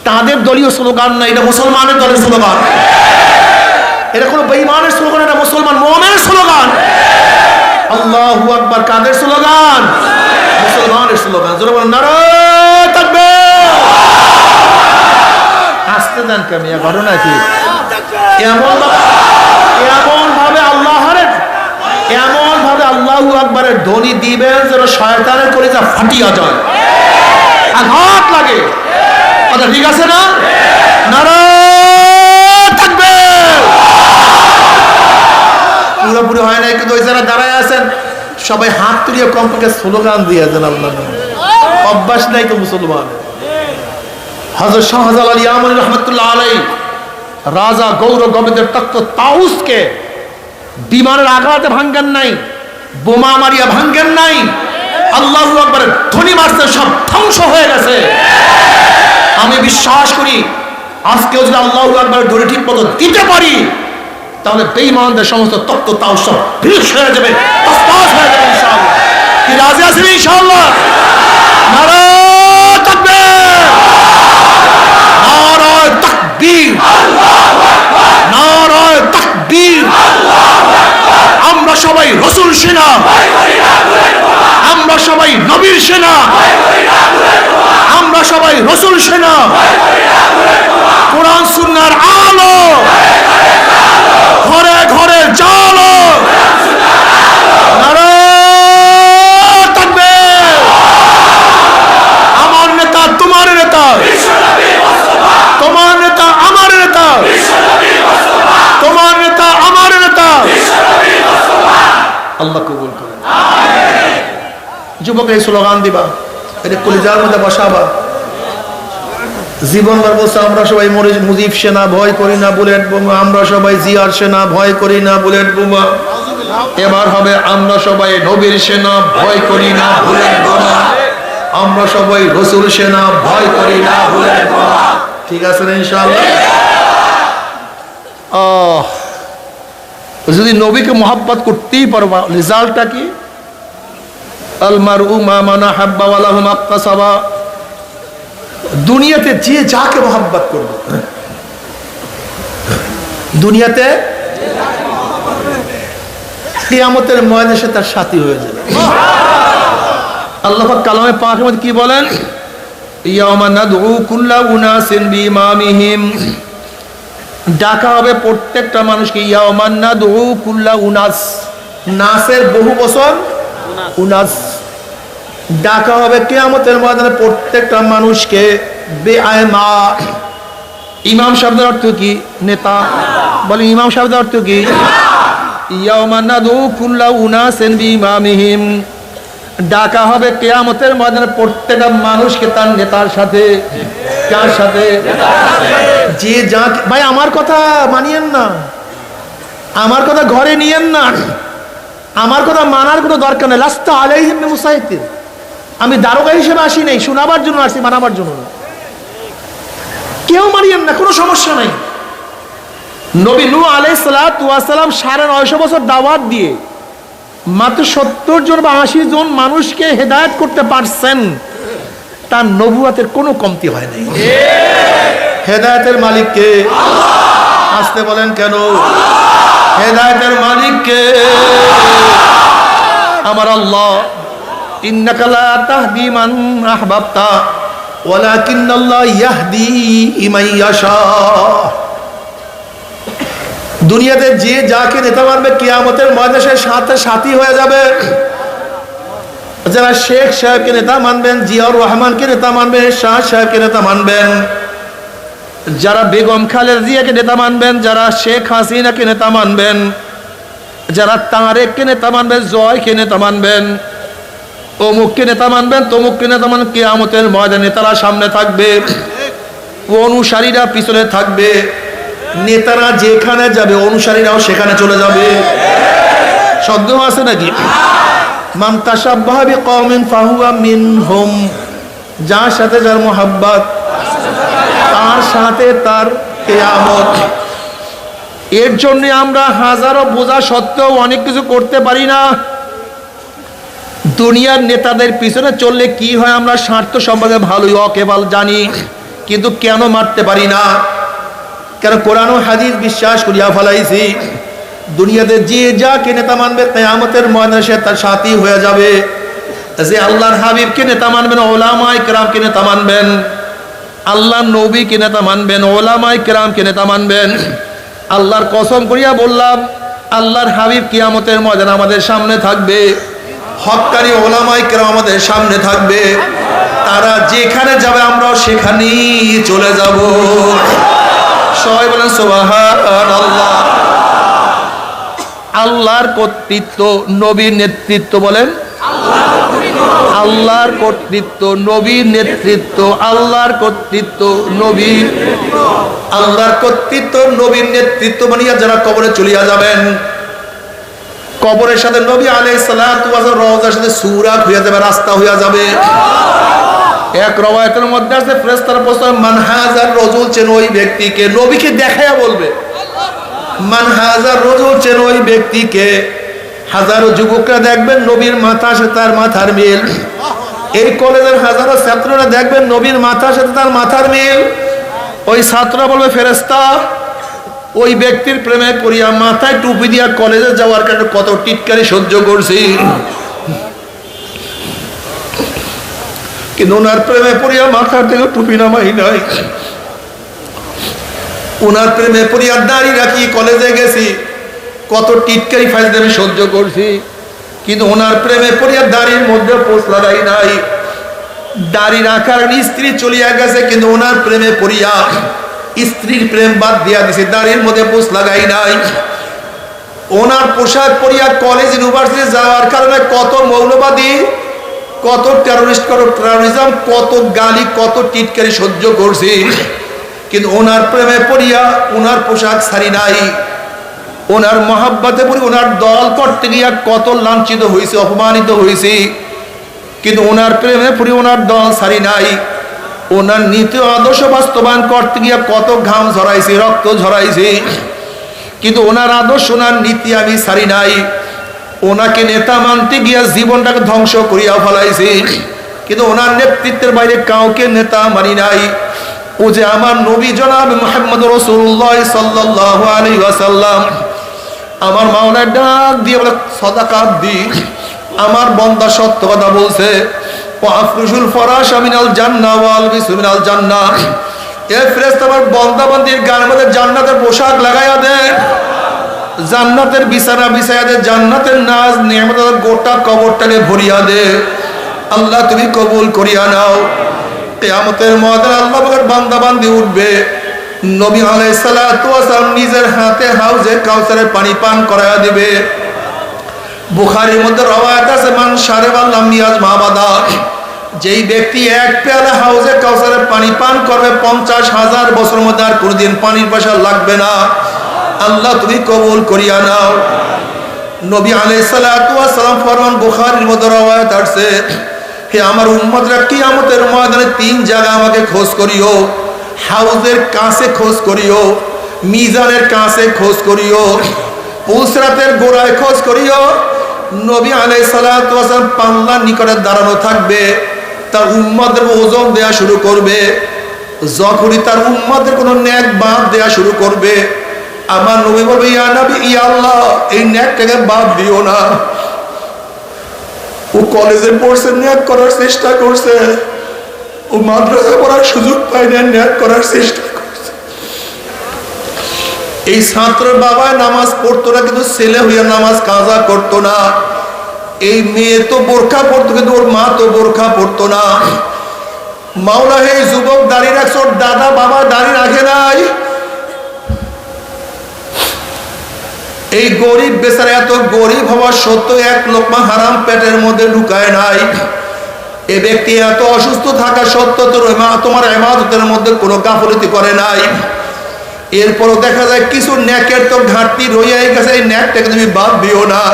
তাদের দলীয় স্লোগান না, এটা মুসলমানের দলের স্লোগান। এটা কোনো বেঈমানের স্লোগান, এটা মুসলমান মুমিনের স্লোগান। আল্লাহু আকবার কাদের স্লোগান? মুসলমানের স্লোগান। জোরে বলেন নারায়ে তাকবীর। আসতে দেন কামিয়া, ঘটনা কি? এমন ভাবে আল্লাহু আকবারের ধ্বনি দিবেন যেন শয়তানের কলিজা ফাটিয়া যায়, আঘাত লাগে। কথা ঠিক আছে না? নারায়ে তাকবীর। পুরোপুরি হয় নাই, কিন্তু ওই যারা দাঁড়ায় আছেন সবাই হাত তুলিয়ে কমপক্ষে স্লোগান দিয়ে দেন আল্লাহ। অভ্যাস নাই তো মুসলমান। হযরত শাহজালাল ইয়ামানী রাহমাতুল্লাহ আলাইহি রাজা গৌর গোবিন্দের তখ্ত তাউসকে বিমানের আঘাতে ভাঙ্গেন নাই, বোমা মারিয়া ভাঙ্গেন নাই, আল্লাহু আকবারের ধ্বনি মারছে, সব ধ্বংস হয়ে গেছে। আমি বিশ্বাস করি আজকেও যদি আল্লাহু আকবারের ধ্বনি ঠিক মতো দিতে পারি, তাহলে বেঈমানদের সমস্ত তখ্ত তাউস সব বিলীন হয়ে যাবে, তসতাস হয়ে যাবে ইনশাআল্লাহ। কি রাজি আছেন ইনশাআল্লাহ? নারায়ে তাকবীর, নারায়ে তাকবীর, নারায়ে তাকবীর। আমরা সবাই রাসূল সেনা, আমরা সবাই নবীর সেনা, আমরা সবাই রাসূল সেনা। কোরআন সুন্নাহর আলো ঘরে ঘরে জালো। নারায়ে তাকবীর। আমার নেতা তোমার নেতা, তোমার নেতা আমার নেতা, তোমার নেতা আমার নেতা। আল্লাহ কবুল করে। যুবক এই স্লোগান দিবা, এটা কলিজার মধ্যে বসাবা। জীবনভর বলছে আমরা সবাই মুজিব সেনা, ভয় করি না বুলেট বোমা, আমরা সবাই জিয়ার সেনা, ভয় করি না বুলেট বোমা। এবার হবে আমরা সবাই নবীর সেনা, ভয় করি না বুলেট বোমা, আমরা সবাই রাসূল সেনা, ভয় করি না বুলেট বোমা। ঠিক আছে না ইনশাআল্লাহ? যদি নবীকে মহব্বত করতেই পারবা, রেজাল্টটা কি? আল মারউ মা মান হাব্বা ওয়া লাহু মাক্তাসাবা। দুনিয়াতে যে যাকে মহব্বত করবে, দুনিয়াতে কিয়ামতের ময়দানে তার সাথী হয়ে যাবে। আল্লাহ পাক কালামে পাকের মধ্যে কি বলেন? ইয়াওমা নাদউ কুল্লা উনাসিন বিইমামিহিম। ডাকা হবে প্রত্যেকটা মানুষকে। ইয়াওমা নাদউ কুল্লা উনাস, নাসের বহু বচন উনাস, ডাকা হবে কিয়ামতের ময়দানে প্রত্যেকটা মানুষকে বেআইমা। ইমাম শব্দের অর্থ কি? নেতা। বলেন ইমাম শব্দের অর্থ কি? ইয়াউমা নাদু কুল্লা উনাসিন বিইমামিহিম। ডাকা হবে কিয়ামতের ময়দানে প্রত্যেকটা মানুষকে তার নেতার সাথে। কার সাথে? যে যা। ভাই আমার কথা মানিয়েন না, আমার কথা ঘরে নিয়েন না, আমার কথা মানার কোনো দরকার নেই। লাস্তা আলাইহিম বিমুসাইতির। আমি দারোগা হিসেবে আসি নাই, শোনাবার জন্য আসি, মানাবার জন্য না। কেউ মানিয়েন না, কোনো সমস্যা নাই। নবী নূহ আলাইহিস সালাতু ওয়াস সালাম 950 বছর দাওয়াত দিয়ে মাত্র 70 জন বা 80 জন মানুষকে হেদায়েত করতে পারছেন। তার নবুয়তের কোনো কমতি হয় নাই। হেদায়েতের মালিক কে? আসতে বলেন কেন? হেদায়েতের মালিক কে? আমার আল্লাহ। ইন্নাকা লা তাহদি মান আহবাবতা ওয়ালাকিন্নাল্লাহ ইয়াহদি মান ইয়াশা। দুনিয়াতে যে যাকে নেতা মানবে কিয়ামতের ময়দানে সাথে সাথী হয়ে যাবে। যারা শেখ সাহেবকে নেতা মানবেন, জিয়াউর রহমানকে নেতা মানবেন, শাহ সাহেবকে নেতা মানবেন, যারা বেগম খালেদা জিয়াকে নেতা মানবেন, যারা শেখ হাসিনাকে নেতা মানবেন, যারা তারেককে নেতা মানবেন, জয়কে নেতা মানবেন, অমুককে নেতা মানবেন, তমুককে নেতা মানবেন, কিয়ামতের ময়দানে নেতারা সামনে থাকবে, অনুসারীরা পিছনে থাকবে। নেতারা যেখানে যাবে অনুসারীরাও সেখানে চলে যাবে। সন্দেহ আছে নাকি? মান তাশাব্বাহা বিকওমিন ফাহুয়া মিনহুম। যার সাথে যার মোহাব্বত তার সাথে তার কিয়ামত। এর জন্য আমরা হাজারো বোঝা সত্ত্বেও অনেক কিছু করতে পারি না। দুনিয়ার নেতাদের পিছনে চললে কি হয় আমরা স্বার্থ সম্পর্কে ভালোই অকেবাল জানি, কিন্তু কেন মারতে পারি না? কেন? কোরআন ও হাদিস বিশ্বাস করিয়া ফেলাইছি। দুনিয়াতে যে যাকে নেতা মানবে কিয়ামতের ময়দানে সে তার সাথী হয়ে যাবে। যে আল্লাহর হাবিবকে নেতা মানবেন, উলামায়ে কেরামকে নেতা মানবেন, আল্লাহর নবীকে নেতা মানবেন, উলামায়ে কেরামকে নেতা মানবেন। আল্লাহর কসম করিয়া বললাম, আল্লাহর হাবিব কিয়ামতের ময়দানে আমাদের সামনে থাকবে, হক্কানি উলামায়ে কেরাম আমাদের সামনে থাকবে। তারা যেখানে যাবে আমরাও সেখানেই চলে যাব। সবাই বলেন সুবহানাল্লাহ। আল্লাহর কর্তৃত্ব, নবীর নেতৃত্ব। বলেন আল্লাহর কর্তৃত্ব, নবীর নেতৃত্ব। আল্লাহর কর্তৃত্ব, নবীর। আল্লাহর কর্তৃত্ব, নবীর নেতৃত্ব মানিয়া যারা কবরে চলিয়া যাবেন, কবরের সাথে নবী আলাইহিস সালাতু ওয়াস সালাম রওজার সাথে সুরাত হইয়া যাবে, রাস্তা হইয়া যাবে। এক রওয়ায়াতের মধ্যে আছে ফেরেশতারা প্রশ্ন মান হাযার রাজুল, চেন ওই ব্যক্তিকে। নবীকে দেখায়া বলবে মান হাযার রাজুল, চেন ওই ব্যক্তিকে। হাজারো যুবকরা দেখবেন নবীর মাথার সাথে তার মাথার মিল। এই কলেজের হাজারো ছাত্ররা দেখবেন নবীর মাথার সাথে তার মাথার মিল। ওই ছাত্ররা বলবে ফেরেশতা ওই ব্যক্তির প্রেমে পড়িয়া মাথায় টুপি দিয়া কলেজে যাওয়ার কারণে কত টিটকারি সহ্য করছি, কিন্তু ওনার প্রেমে পড়িয়া মাথার থেকে টুপি নামাই নাই। ওনার প্রেমে পড়িয়া দাড়ি রাখি কলেজে গেছি, কত টিটকারি ফাইজলামি সহ্য করছি, কিন্তু ওনার প্রেমে পড়িয়া দাড়ির মধ্যে পোষ লাগাই নাই। দাড়ি রাখার স্ত্রী চলিয়া গেছে, কিন্তু ওনার প্রেমে পড়িয়া স্ত্রীর প্রেম বাদ দিয়া দিছে, দাড়ির মধ্যে পোষ লাগাই নাই। ওনার পোশাক পরিয়া কলেজ ইউনিভার্সিটি যাওয়ার কারণে কত মৌলবাদী, কত টেরোরিস্ট, কত টেরোরিজম, কত গালি, কত টিটকারি সহ্য করছি, কিন্তু ওনার প্রেমে পড়িয়া ওনার পোশাক ছাড়ি নাই। ওনার মহাব্বতে পড়ি ওনার দল করতে গিয়া কত লাঞ্ছিত হয়েছে, অপমানিত হয়েছি, কিন্তু ওনার প্রেমে পড়ি ওনার দল ছাড়ি নাই। ওনার নীতি আদর্শ বাস্তবায়ন করতে গিয়া কত ঘাম ঝরাইছি, রক্ত ঝরাইছি, কিন্তু ওনার আদর্শ, ওনার নীতি আমি ছাড়ি নাই। ওনাকে নেতা মানতে গিয়া জীবনটাকে ধ্বংস করিয়া ফেলাইছি, কিন্তু ওনার নেতৃত্বের বাইরে কাউকে নেতা মানি নাই। ও যে আমার নবী জনাব মুহাম্মদ রাসূলুল্লাহ সাল্লাল্লাহু আলাইহি ওয়াসাল্লাম, আমার মাওলার ডাক দিয়ে বলে সাদাকাত দি, আমার বান্দা সত্য কথা বলছে। ওয়াফরুশুল ফরাশ মিনাল জান্নাহ ওয়াল বিসু মিনাল জান্নাহ। এ ফেরেশতা আমার বান্দা বান্দির গায়ের মধ্যে জান্নাতের পোশাক লাগাইয়া দে, জান্নাতের বিছানা বিছাইয়া দে, জান্নাতের নাজ নিয়ামতের গোটা কবরটাকে ভরিয়া দে। আল্লাহ তুমি কবুল করিয়া নাও। কিয়ামতের ময়দানে আল্লাহ পাকের বান্দা বান্দি উঠবে, নবী আলাইহিস সালাতু ওয়াস সালাম নিজের হাতে হাউজে কাউসারের পানি পান করায়া দিবে। বুখারীর মধ্যে রওয়ায়াত আছে, মান শারিবা লাম ইয়াজমা আবাদা, যেই ব্যক্তি এক পেয়ালা হাউজে কাউসারের পানি পান করবে 50,000 বছরের মধ্যে আর কোনোদিন পানির পয়সা লাগবে না। আল্লাহ তুমি কবুল করিয়া নাও। নবী আলাইহিস সালাতু ওয়াস সালাম ফরমান, বুখারীর মধ্যে রওয়ায়াত আছে, হে আমার উম্মতরা, কিয়ামতের ময়দানে 3 জায়গা আমাকে খোঁজ করিও। হাউজের কাছে খোঁজ করিও, মিজানের কাছে খোঁজ করিও, পুসরাতের গোড়ায় খোঁজ করিও। নবী আলাইহিস সালাতু ওয়াস সালাম পাল্লার নিকটে দাঁড়ানো থাকবে, তার উম্মতদের ওজন দেয়া শুরু করবে। যখনই তার উম্মতদের কোনো নেক বাদ দেয়া শুরু করবে, আমার নবী বলবে, ইয়া নবী, ইয়া আল্লাহ, এই নেকটাকে বাদ দিও না। ও কলেজে পড়ছে, নেক করার চেষ্টা করছে, ও মাদ্রাসা পড়ার সুযোগ পায় না, নেক করার চেষ্টা করছে। এই ছাত্রের বাবা নামাজ পড়তো না, কিন্তু ছেলে হইয়া নামাজ কাজা করতো না। এই মেয়ে তো বোরখা পড়তো, কিন্তু ওর মা তো বোরখা পড়তো না। মাওলা, হে যুবক দাঁড়িয়ে রাখছ, ওর দাদা বাবা দাঁড়িয়ে রাখে নাই। এই গরিব বেচারা এত গরিব হওয়া সত্ত্বেও 1 লোকমা হারাম পেটের মধ্যে ঢুকায় নাই। এ ব্যক্তি এত অসুস্থ থাকা সত্ত্বেও তোমার ইবাদতের মধ্যে কোনো গাফলতি করে নাই। এরপরও দেখা যায় কিছু নেকের তো ঘাটতি রয়ে গেছে, এই নেকটাকে তুমি বাদ দিও না।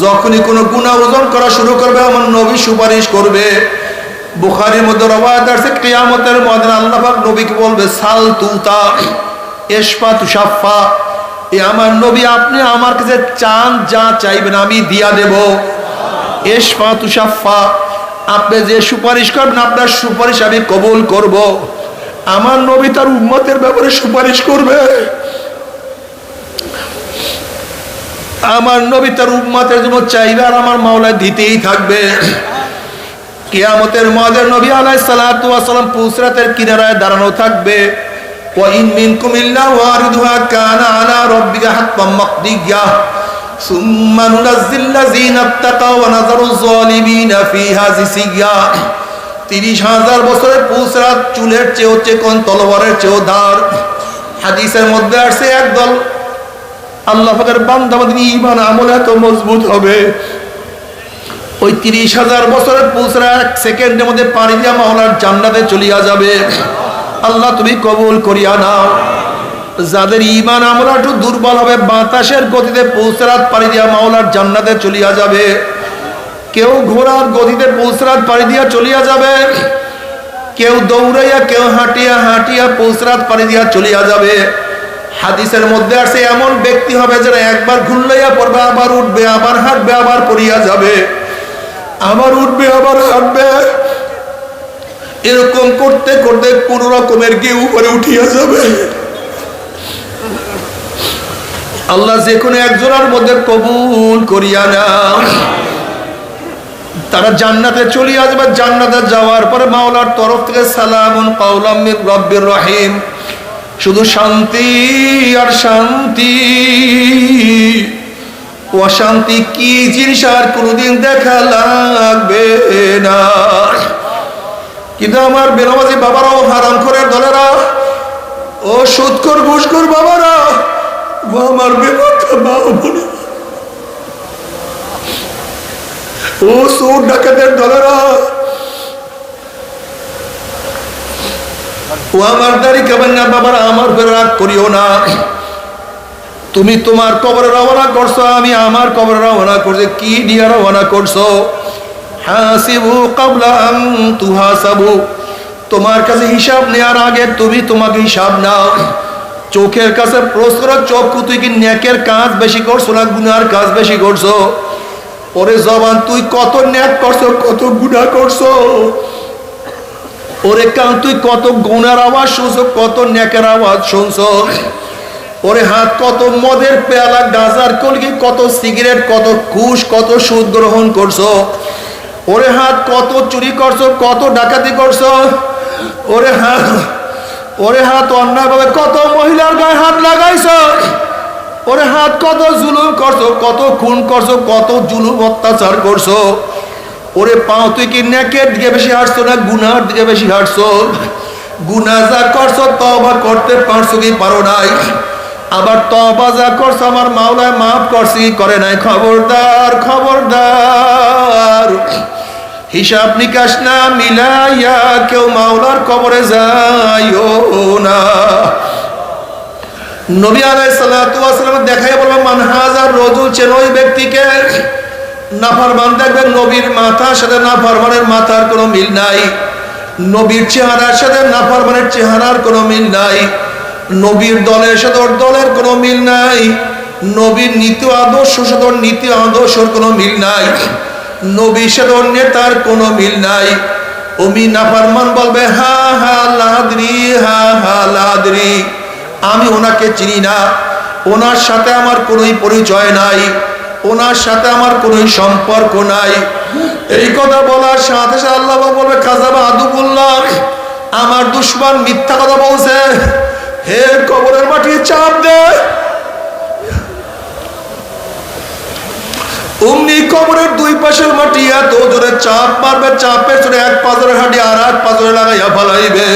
যখনই কোনো গুনাহ ওজন করা শুরু করবে, আমার নবী সুপারিশ করবে। বুখারীর মধ্যে রওয়ায়াত আছে, কিয়ামতের ময়দানে আল্লাহ পাক নবীকে বলবে, সাল তুতা ইশফা তুশাফা, এ আমার নবী, আপনি আমার কাছে চান, যা চাইবেন আমি দিয়া দেব। ইশফা তুশাফা, আপনি যে সুপারিশ করবেন আপনার সুপারিশ আমি কবুল করব। আমার নবী তার উম্মতের ব্যাপারে সুপারিশ করবে। আমার নবী তার উম্মতের জন্য চাইবে, আর আমার মাওলা দিতেই থাকবে। কিয়ামতের ময়দানে নবী আলাইহিস সালাতু ওয়াস সালাম পুসরাতের কিনারায় দাঁড়ানো থাকবে। ওয়া ইন মিনকুম ইল্লা ওয়ারিদুহা কানা আলা রাব্বিকা হাত্তাম মাকদিয়া সুম্মা নুনাজ্জিল লাযিনা ইত্তাকাও ওয়া নাযারুজ যালিমিনা ফিহা জিসিয়া। 30,000 বছরের পুসরাত চুলের চেয়েও চিকন, তলোয়ারের চেয়েও ধার। হাদিসের মধ্যে আসছে, একদল আল্লাহ পাকের বান্দা বান্দি ঈমান আমল এত মজবুত হবে, ওই 30,000 বছরের পুসরা 1 সেকেন্ডের মধ্যে পানি দিয়া মাওলার জান্নাতে চলিয়া যাবে। আল্লাহ তুমি কবুল করিয়া নাও। যাদের ঈমান আমল একটু দুর্বল হবে, বাতাসের গতিতে পুসরাত পানি দিয়া মাওলার জান্নাতে চলিয়া যাবে। কেউ ঘোড়ার গতিতে পুসরাত পানি দিয়া চলিয়া যাবে, কেউ দৌড়াইয়া, কেউ হাঁটিয়া হাঁটিয়া পুসরাত পানি দিয়া চলিয়া যাবে। হাদিসের মধ্যে আছে, এমন ব্যক্তি হবে যারা একবার ঘুরলাইয়া পড়বে, আবার উঠবে, আবার হাঁটবে, আবার পড়িয়া যাবে, আবার উঠবে, আবার হাঁটবে। এরকম করতে করতে কোন রকমের গিয়ে উপরে উঠিয়া যাবে। আল্লাহ যে কোনো একজনের মধ্যে কবুল করিয়া নাও। তারা জান্নাতে চলে আসবে। জান্নাতে যাওয়ার পরে মাওলার তরফ থেকে সালামুন কাওলাম মির রাব্বির রহিম, শুধু শান্তি আর শান্তি। অশান্তি কি জিনিস আর কোনোদিন দেখা লাগবে না। কিন্তু আমার বেনামাজি বাবারাও, হারাম খোরের দলেরা, ও সুদখোর ঘুষখোর বাবারা, ও আমার বেনামাজি মা বোনেরা, ও চোর ডাকাতের দলেরা, ও আমার দাড়ি কাবেন না বাবারা, আমার উপর রাগ করিও না। তুমি তোমার কবরে রওনা করছো, আমি আমার কবরে রওনা করছি। কি দিয়ে রওনা করছো? হাসিবু ক্বাবলা আন তুহাসাবু, তোমার কাছে হিসাব নেওয়ার আগে তুমি তোমাকে হিসাব নাও। চোখের কাছে প্রশ্ন করো, চক্ষু তুই কি নেকের কাজ বেশি করছো না গুনার কাজ বেশি করছো? ওরে জবান, তুই কত নেক করছো, কত গুনাহ করছো? ওরে কান, তুই কত গুনার আওয়াজ শুনছো, কত নেকের আওয়াজ শুনছো? ওরে হাত, কত মদের পেয়ালা, গাঁজার কলকি, কত সিগারেট, কত ঘুষ, কত সুদ গ্রহণ করছো? ওরে হাত, কত চুরি করছো, কত ডাকাতি করছো? ওরে হাত অন্যায়ভাবে কত মহিলার গায়ে হাত লাগাইছো? ওরে হাত, কত জুলুম করছো, কত খুন করছো, কত জুলুম অত্যাচার করছো? ওরে পাও, তুই কি নেকের দিকে বেশি হাঁটছো না গুনার দিকে বেশি হাঁটছো? গুনাহ যা করছো তওবা করতে পারছো কি পারো নাই? আবার তওবা যা করছো আমার মাওলায় মাফ করছি কি করে নাই? খবরদার খবরদার, হিসাব নিকাশ না মিলাইয়া কেউ মাওলার কবরে যাইও না। নবী আলাইহিস সালাতু ওয়াস সালাম দেখাই বলবেন, মান হাজার রজুল, চেন ওই ব্যক্তিকে। নাফরমান দেখবেন নবীর মাথার সাথে নাফরমানের মাথার কোনো মিল নাই, নবীর চেহারার সাথে নাফরমানের চেহারার কোনো মিল নাই, নবীর দলের সাথে ওর দলের কোনো মিল নাই, নবীর নীতি আদর্শ সাথে ওর নীতি আদর্শের কোনো মিল নাই, নবীর সাথে ওর নেতার কোনো মিল নাই। ওমি নাফরমান বলবে, হা হা লাদরি, হা হা লাদরি, আমি ওনাকে চিনি না, ওনার সাথে আমার কোনোই পরিচয় নাই, ওনার সাথে আমার কোনো সম্পর্ক নাই। এই কথা বলার সাথে সাথে আল্লাহ বলবে, কাযাবা আদুবুল্লাহ, আমার দুশমন মিথ্যা কথা বলছে, হে কবরের মাটি চাপ দে। অমনি কবরের দুই পাশের মাটি এত জোরে চাপ মারবে, চাপের জোরে এক পাজরের হাঁটি আর এক পাজরে লাগাইয়া ফালাইবে।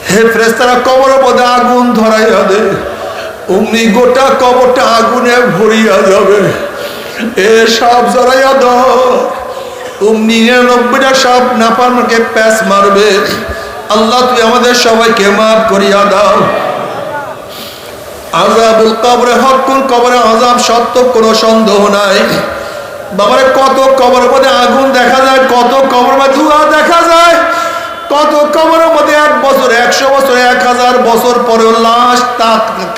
হে ফেরেশতারা, কবরের মধ্যে আগুন ধরাইয়া দে। অমনি গোটা কবরটা আগুনে ভরিয়া যাবে। এ সাপ জড়াইয়া দাও। অমনি 99টা সাপ নাফরমানকে প্যাঁচ মারবে। আল্লাহ তুই আমাদের সবাইকে মাফ করিয়া দাও। আযাবুল কবরে হকুন, কবরে আযাব সত্য, কোনো সন্দেহ নাই। বাবারে, কত কবরের মধ্যে আগুন দেখা যায়, কত কবরের মধ্যে ধোঁয়া দেখা যায়, কত কবরের মধ্যে 1 বছর 100 বছর 1000 বছর পরেও লাশ,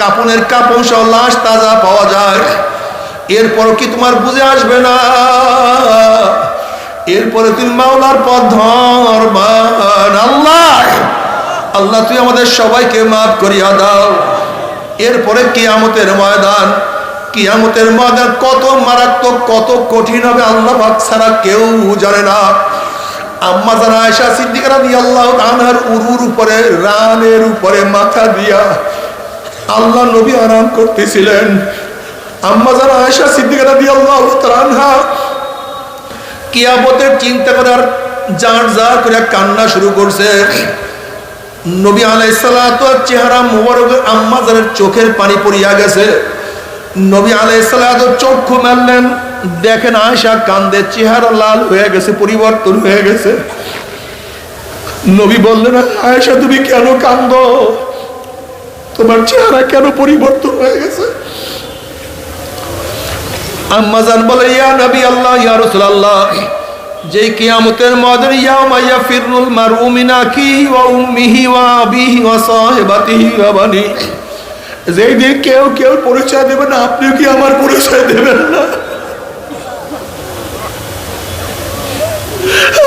কাপনের কাপড় সহ লাশ তাজা পাওয়া যায়। এরপর কি তোমার বুঝে আসবে না? এরপরে তুমি মাওলার পথ ধরবান। আল্লাহ আল্লাহ তুই আমাদের সবাইকে মাফ করিয়া দাও। এরপরে কিয়ামতের ময়দান, কিয়ামতের ময়দান কত মারাত্মক, কত কঠিন হবে আল্লাহ পাক ছাড়া কেউ জানে না। আম্মা জান আয়েশা সিদ্দিকা রাদিয়াল্লাহু তাআলার উরুর উপরে, রানের উপরে মাথা দিয়া আল্লাহ নবী আরাম করতেছিলেন। আম্মা জান আয়েশা সিদ্দিকা রাদিয়াল্লাহু তাআলা কিয়ামতের চিন্তা করে আর জার জার করে কান্না শুরু করছে। নবী আলাইহিস সালাতু চেহারা মোবারক আম্মা জানের চোখের পানি পড়িয়া গেছে। নবী আলাইহিস সালাতু চক্ষু মেললেন, দেখেন আয়েশা কান্দে, চেহারা লাল হয়ে গেছে, পরিবর্তন হয়ে গেছে। নবী বললেন, আয়েশা তুমি কেন কান্দো? তোমার চেহারা কেন পরিবর্তন হয়ে গেছে? আম্মা জান বলে, ইয়া নবী আল্লাহ, ইয়া রাসূলুল্লাহ, যে কিয়ামতের ময়দানে ইয়াউমা ইয়াফিরুল মারউ মিন আখিহি ওয়া উম্মিহি ওয়া আবিহি ওয়া সাহিবাতিহি ওয়া বানি, যেই দিন কেউ কেউ পরিচয় দেবে না, আপনিও কি আমার পরিচয় দেবেন না?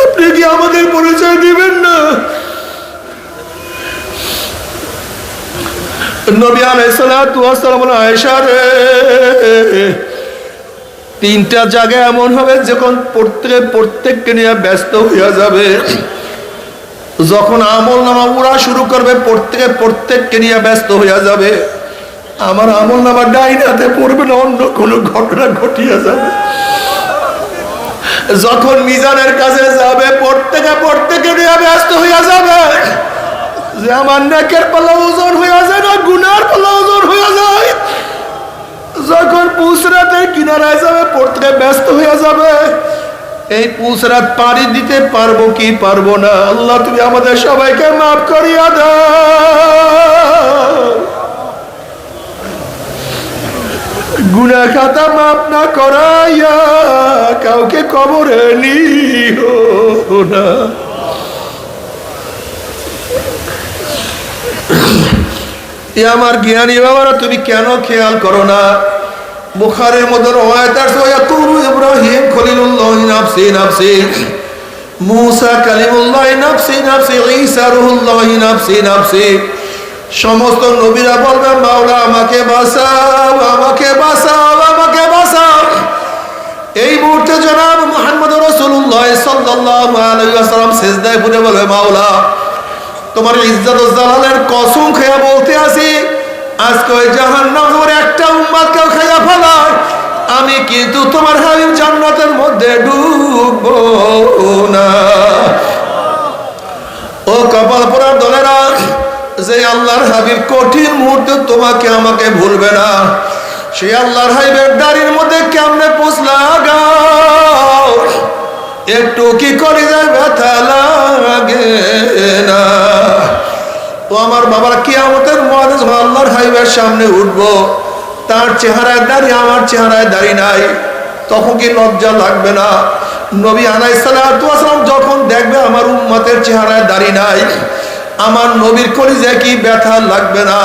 আপনি কি আমাদের পরিচয় দিবেন না? নবী আলাইহিস সালাতু ওয়াস সালাম বলেন, আয়েশা রে, 3টা জায়গায় এমন হবে যখন প্রত্যেককে নিয়ে ব্যস্ত হইয়া যাবে। যখন আমল নামা উড়া শুরু করবে, প্রত্যেককে নিয়ে ব্যস্ত হইয়া যাবে। আমার আমল নামা ডাইন হাতে পড়বে না, অন্য কোনো ঘটনা ঘটিয়া যাবে। যখন মিজানের কাছে যাবে, প্রত্যেকে নিয়ে ব্যস্ত হইয়া যাবে যে আমার নেকের পাল্লা ওজন হইয়া যায় না, গুনার পাল্লা ওজন হইয়া যায়। যখন পুসরাতের কিনারায় যাবে, প্রত্যেকে ব্যস্ত হইয়া যাবে। এই পুসরাত পাড়ি দিতে পারবো কি পারবো না? আল্লাহ তুমি আমাদের সবাইকে মাফ করিয়া দাও। গুনাহ খাতা মাফ না করাইয়া কাউকে কবরে নিও না। আমার জ্ঞানী বাবারা, তুমি কেন খেয়াল করো না? বুখারীর মধ্যে রওয়ায়াত আছে, ইয়াকুলু ইব্রাহিম খলিলুল্লাহ নাফসি নাফসি, মুসা কালিমুল্লাহ নাফসি নাফসি, ঈসা রূহুল্লাহ নাফসি নাফসি। সমস্ত নবীরা বলবে, মাওলা আমাকে বাঁচাও, আমাকে বাঁচাও, আমাকে বাঁচাও। এই মুহূর্তে জনাব মুহাম্মদ রাসূলুল্লাহ সাল্লাল্লাহু আলাইহি ওয়াসাল্লাম সিজদায় পড়ে বলবে, মাওলা তোমার ইজ্জত ও জালালের কসম খেয়ে বলতে আসি, আজকে ওই জাহান্নামের একটা উম্মতকেও খাইয়া ফেলায় আমি কিন্তু তোমার হাবিব জান্নাতের মধ্যে ঢুকবো না। ও কপাল পোড়ার দলেরা, যে আল্লাহর হাবিব কঠিন মুহূর্তে তোমাকে আমাকে ভুলবে না, সেই আল্লাহর হাবিবের দাড়ির মধ্যে কেমনে পোষ লাগাও, একটু কি করে যায় ব্যথা লাগে না? ও আমার বাবার কিয়ামতের ময়দানে যখন আল্লাহর হাবিবের সামনে উঠবো, তার চেহারায় দাঁড়িয়ে আমার চেহারায় দাঁড়িয়ে নাই, তখন কি লজ্জা লাগবে না? নবী আলাইহিস সালাতু ওয়াস সালাম যখন দেখবে আমার উম্মতের চেহারায় দাঁড়িয়ে নাই, আমার নবীর কলিজায় কি ব্যথা লাগবে না?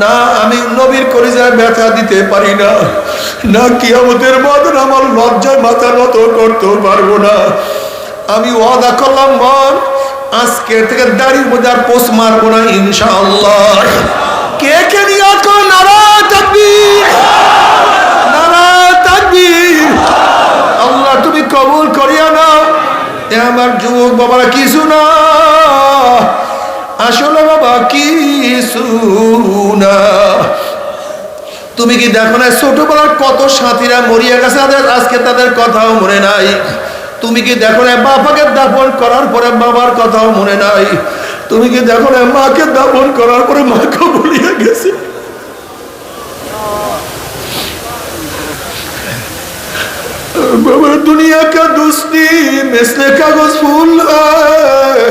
না, আমি নবীর কলিজায় ব্যথা দিতে পারি না, না কিয়ামতের ময়দানে আমার লজ্জায় মাথা নত করতে পারবো না। আমি ওয়াদা করলাম, মন আজকে থেকে দাড়ির মধ্যে আর পোষ মারবো না ইনশাআল্লাহ। কে কে নিয়াত করো? নারায়ে তাকবীর, নারায়ে তাকবীর। আল্লাহ তুমি কবুল করিয়া নাও। এ আমার যুবক বাবারা, কিছু না, আসলে বাবা কিছু না। তুমি কি দেখো না ছোটবেলার কত সাথীরা মরিয়া গেছে, আজকে তাদের কথাও মনে নাই? তুমি কি দেখো না বাবাকে দাফন করার পরে বাবার কথাও মনে নাই? তুমি কি দেখো না মাকে দাফন করার পরে মাকে ভুলিয়া গেছে? बाबा दुनिया का दोस्ती मिसले कागज फूल है,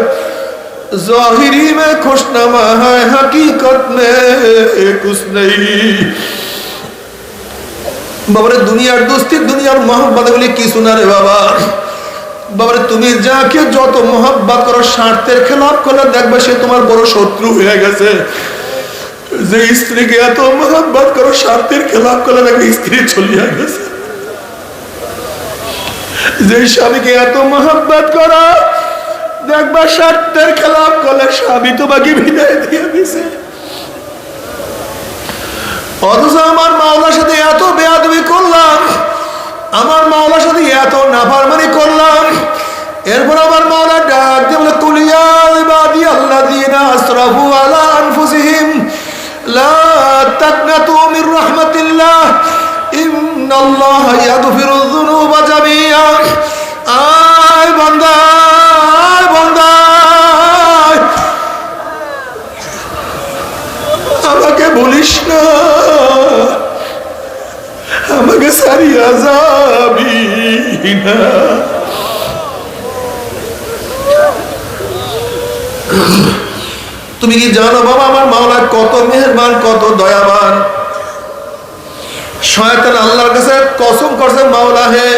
ज़ाहिरी में खुशनमा है, हकीकत में कुछ नहीं। बाबा दुनियार दोस्ती दुनियार मोहब्बत गुली की सुना रे बाबा। बाबा তুমি যাকে যত মোহাব্বত করো স্বার্থের খেলাফ করলে দেখবে সে তোমার বড় শত্রু হয়ে গেছে। যে স্ত্রীকে এত মোহাব্বত করো স্বার্থের খেলাফ করলে দেখবে স্ত্রী চলিয়া গেছে। যে স্বামীকে এত মোহাব্বত করো দেখবা স্বার্থের খেলাফ করলে স্বামী তোমাকে বিদায় দিয়ে দিছে। অথচ আমার মাওলার সাথে এত বেয়াদবি করলাম, আমার মাওলার সাথে এত নাফরমানি করলাম, এরপর আমার মাওলা ডাক দিয়ে বলে, কুল ইয়া ইবাদিয়াল্লাযীনা আসরাফু আলা আনফুসিহিম লা তাকনাতু মির রাহমাতিল্লাহ ইন্নাল্লাহা ইয়াগফিরুয যুনুবা জামিআ। আয় বান্দা, আয় বান্দা, আমাকে ভুলিস না, আমাকে সারিয়া যাবি না। তুমি কি জানো বাবা আমার মাওলা কত মেহেরবান, কত দয়াবান? শয়তান আল্লাহর কাছে কসম করছে, মাওলা হে,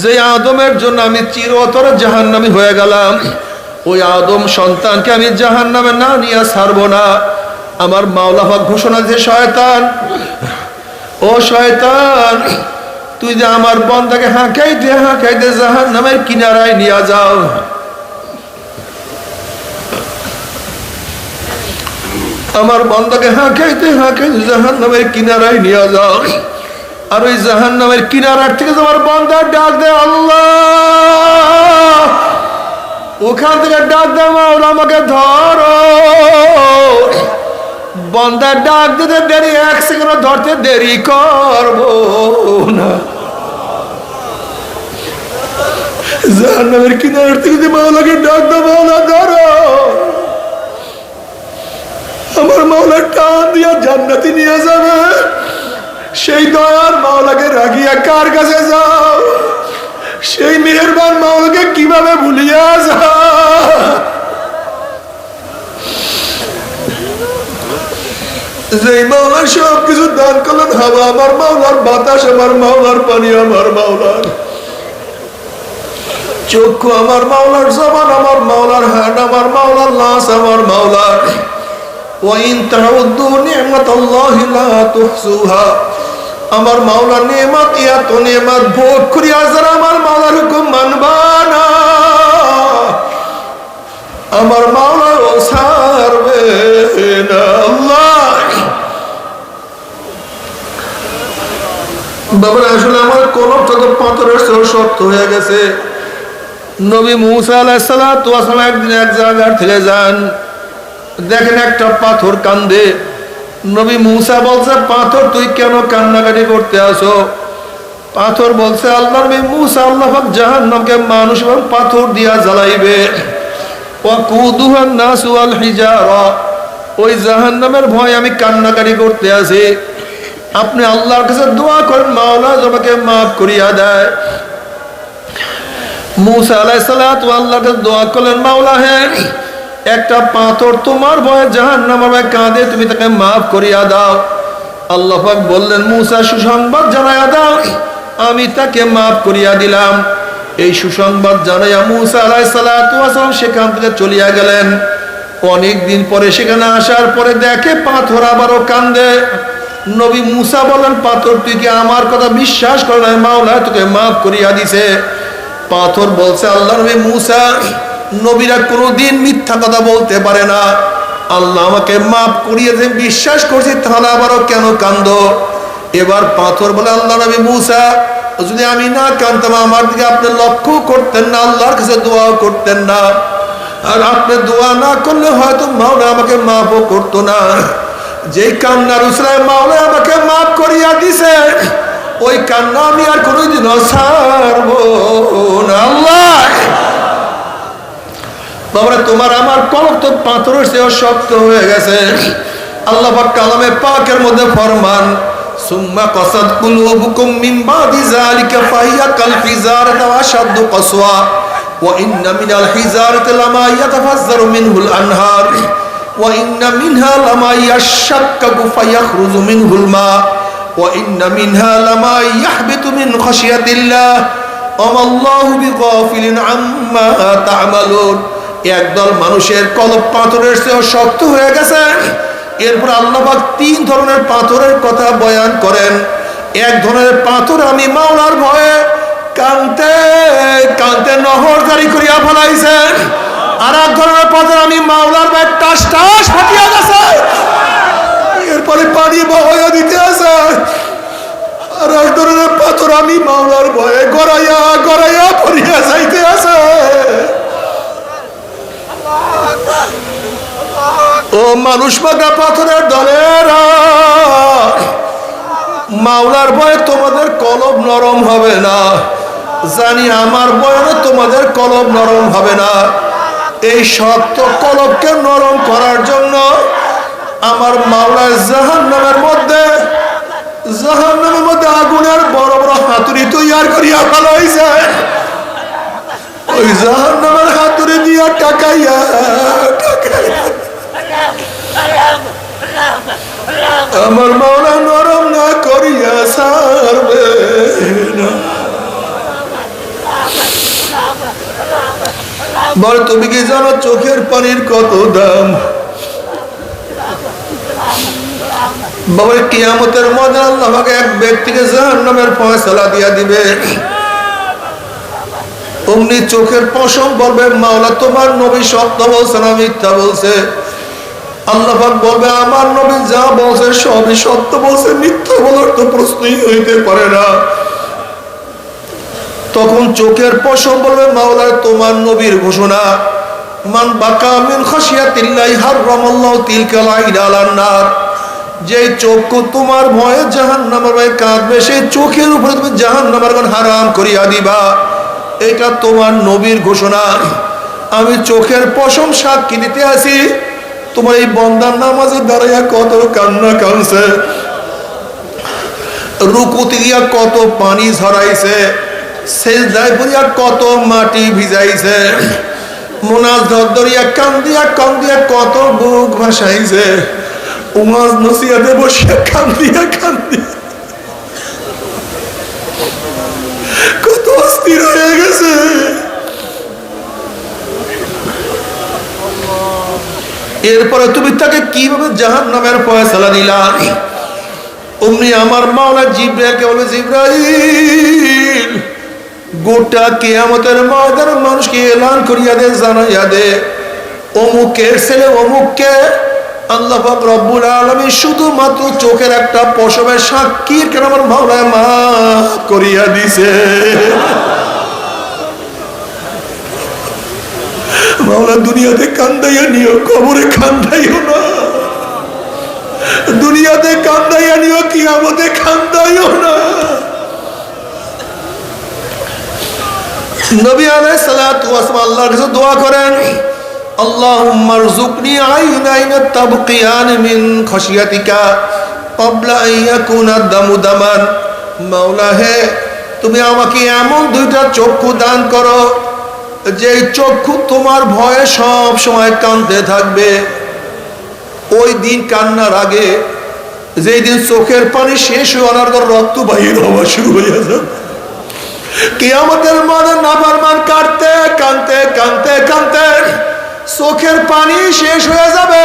যে আদমের জন্য আমি চিরতরে জাহান্নামী হয়ে গেলাম, ওই আদম সন্তানকে আমি জাহান্নামে না নিয়ে ছাড়বো না। আমার মাওলা হক ঘোষণা দিয়েছে, শয়তান, ও শয়তান, তুই যে আমার বান্দাকে হাঁকাইতে হাঁকাইতে জাহান্নামের কিনারায় নিয়ে যাও। আমার বান্দাকে হাঁকাইতে হাঁকাইতে জাহান্নামের কিনারায় নিয়ে যাও। আর ওই জাহান্নামের কিনারার থেকে তোমার বান্দা ডাক দেয়, আল্লাহ, ওখান থেকে ডাক দেয়, মাওলা আমাকে ধরো। বান্দা ডাক দিতে দেরি, এক সেকেন্ড ধরতে দেরি করবো না। জাহান্নামের কিনারার থেকে মাওলাকে ডাক দাও, মাওলা ধরো। আমার মাওলা টান দিয়া জান্নাতে নিয়ে যাবে। সেই দয়ার মাওলাকে রাগিয়া কার কাছে যাও? সেই মেহেরবান মাওলাকে কিভাবে ভুলিয়া যাও? যে মাওলা সব কিছু দান করলেন, হাওয়া আমার মাওলার, বাতাস আমার মাওলার, পানি আমার মাওলার, চক্ষু আমার মাওলার, জবান আমার মাওলার, হাত আমার মাওলার, লাশ আমার মাওলার। ওয়াইন তাউদ্দু নি'মাতাল্লাহি লা তুহসুহা। আমার মাওলার নেয়ামত, এত নেয়ামত ভোগ করিয়া যারা আমার মাওলার হুকুম মানবা না, আমার মাওলা ও ছাড়বে না। আল্লাহ বাবা, আসলে আমার কলবটা তো পাথরের চেয়ে শক্ত হয়ে গেছে। নবী মুসা আলাইহিস সালাতু ওয়াস সালাম একদিন এক জায়গার থেকে যান, দেখেন একটা পাথর কান্দে। নবী মুসা বলছে, পাথর তুই কেন কান্নাকাটি করতে আসো? পাথর বলছে আল্লাহর নবী মুসা, আল্লাহ পাক জাহান্নামকে মানুষ এবং পাথর দিয়া জ্বালাইবে। ওয়াকুদুহান নাস ওয়াল হিজারা, ওই জাহান্নামের ভয় আমি কান্নাকাটি করতে আছি। আপনি আল্লাহর কাছে দোয়া করেন মাওলা আমাকে মাফ করিয়া দেয়। মুসা আলাইহিস সালাতু আল্লাহর কাছে দোয়া করলেন, মাওলা হে, একটা পাথর তোমার ভয়ে জাহান্নামে কাঁদে, তুমি তাকে মাফ করিয়া দাও। আল্লাহ পাক বললেন, মুসা সুসংবাদ জানাইয়া দাও, আমি তাকে মাফ করিয়া দিলাম। এই সুসংবাদ জানাইয়া মুসা আলাইহিস সালাতু ওয়াসালাম সেখান থেকে চলিয়া গেলেন। অনেক দিন পরে সেখানে আসার পরে দেখে পাথর আবারও কান্দে। নবী মুসা বলেন, পাথর তুই কি আমার কথা বিশ্বাস করে না? মাওলা তোকে মাফ করিয়া দিছে। পাথর বলছে, আল্লাহ নবী মুসা, নবীরা কোনোদিন মিথ্যা কথা বলতে পারে না। আল্লাহ আমাকে মাফ করিয়ে যে বিশ্বাস করছি, তাহলে আবারও কেন কান্দো? এবার পাথর বলে, আল্লাহ নবী মুসা, যদি আমি না কান্দতাম আমার দিকে আপনি লক্ষ্য করতেন না, আল্লাহর কাছে দোয়াও করতেন না। আর আপনি দোয়া না করলে হয়তো মাওলা আমাকে মাফও করতো না। যেই কান্নার উসরায় মাওলা আমাকে মাফ করিয়া দিছে, ওই কান্না আমি আর কোনোদিনও ছাড়বো না। আল্লাহ বাবারে, তোমার আমার কলব তো পাথরের চেয়েও শক্ত হয়ে গেছে। আল্লাহ পাক কালামে পাকের মধ্যে ফরমান, সুম্মা কাসাদ কুলুবুকুম মিন বাদি যালিকা ফাহিয়া কাল হিজারাতি ওয়া আশাদ্দু কাসওয়া ওয়া ইন্না মিনাল হিজারাতি লামা ইয়াতাফাজ্জারু মিনহুল আনহার ওয়া ইন্না মিনহা লামা ইয়াশাক্কাকু ফায়াখরুজু মিনহুল মা ওয়া ইন্না মিনহা লামা ইয়াহবিতু মিন খাশিয়াতিল্লাহ ওয়া মাল্লাহু বিগাফিলিন আম্মা তা'মালুন। একদল মানুষের কলব পাথরের চেয়েও শক্ত হয়ে গেছে। এরপর আল্লাহ পাক তিন ধরনের পাথরের কথা বয়ান করেন। এক ধরনের পাথর আমি মাওলার ভয়ে কানতে কানতে নহর জারি করিয়া ফেলাইছে। আর এক ধরনের পাথর আমি মাওলার ভয়ে টাস টাস ফাটিয়া গেছে, এরপরে পানি বহাইয়া দিতে আছে। আর এক ধরনের পাথর আমি মাওলার ভয়ে গড়াইয়া গড়াইয়া পড়িয়া যাইতে আছে। ও মানুষ মাগা পাথরের দলেরা, মাওলার ভয়ে তোমাদের কলব নরম হবে না। জানি আমার ভয়ে তোমাদের কলব নরম হবে না। এই শক্ত কলবকে নরম করার জন্য আমার মাওলার জাহান্নামের মধ্যে আগুনের বড় বড় হাতুড়ি তৈয়ার করিয়া ফেলাইছে। ওই জাহান্নামের হাতুড়ি দিয়া টাকাইয়া আমার মাওলা নরম না করিয়া ছাড়বে না। বল, তুমি কি জানো চোখের পানির কত দাম? বাবা, কিয়ামতের মধ্যে আল্লাহ পাক এক ব্যক্তিকে জাহান্নামের ফয়সালা দিয়া দিবে। অমনি চোখের পশম বলবে, মাওলা তোমার নবী সত্য বলছে না মিথ্যা বলছে? আল্লাহ পাক বলবে, আমার নবী যা বলছে সবই সত্য বলছে, মিথ্যা বলার তো প্রশ্নই হইতে পারে না। তখন চোখের পশম বলবে, মাওলা তোমার নবীর ঘোষণা, মান বাকা মিন খাশিয়াতিল্লাহি হারামাল্লাহু তিলকাল আইনা আলান নার। যে চোখ তোমার ভয়ে জাহান্নামের ভয়ে কাঁদবে, সেই চোখের উপরে তুমি জাহান্নামের আগুন হারাম করিয়া দিবা। এটা তোমার নবীর ঘোষণা। আমি চোখের পশম সাক্ষী দিতে আসি, তোমার এই বন্দার নামাজে দাঁড়াইয়া কত কান্না কাঁদছে, রুকুতে গিয়া কত পানি ঝরাইছে, সেজদায় পড়িয়া কত মাটি ভিজাইছে, মুনাজাত ধরিয়া কান্দিয়া কান্দিয়া কত বুক ভাসাইছে, উমাজ নসিয়াতে বসে কান্দিয়া কান্দিয়া কত অস্থির হয়ে গেছে। এরপরে তুমি তাকে কিভাবে জাহান্নামের ফয়সালা দিলা? অমনি আমার মাওলা জিবরাইলকে বলবে, জিবরাইল গোটা কিয়ামতের ময়দানে মানুষকে এলান করিয়া দে, জানাইয়া দে, অমুকের ছেলে অমুককে আল্লাহ পাক রব্বুল আলামিন শুধুমাত্র চোখের একটা পশমের সাক্ষীর কেন আমার মাওলা মাফ করিয়া দিছে। মাওলা দুনিয়াতে কান্দাইয়া নিও, কবরে কান্দাইও না। দুনিয়াতে কান্দাইয়া নিও, কিয়ামতে কান্দাইও না। নবী আলাইহিস সালাতু ওয়াস সালাম আল্লাহর কাছে দোয়া করেন, আল্লাহুম্মা রযুকনি আইনাইন তাবকিয়ান মিন খাশিয়াতিকা ক্বাবলা আন ইয়াকুনা দামু দামান। মাওলা হে, তুমি আমাকে এমন দুইটা চক্ষু দান করো যে চক্ষু তোমার ভয়ে সব সময় কাঁদতে থাকবে। ওই দিন কান্নার আগে, যেই দিন চোখের পানি শেষ হওয়ার পর রক্ত বাহির হওয়া শুরু হয়ে যাবে, কিয়ামতের মাঠে নাফরমান কাঁদতে কাঁদতে কাঁদতে কাঁদতে চোখের পানি শেষ হয়ে যাবে।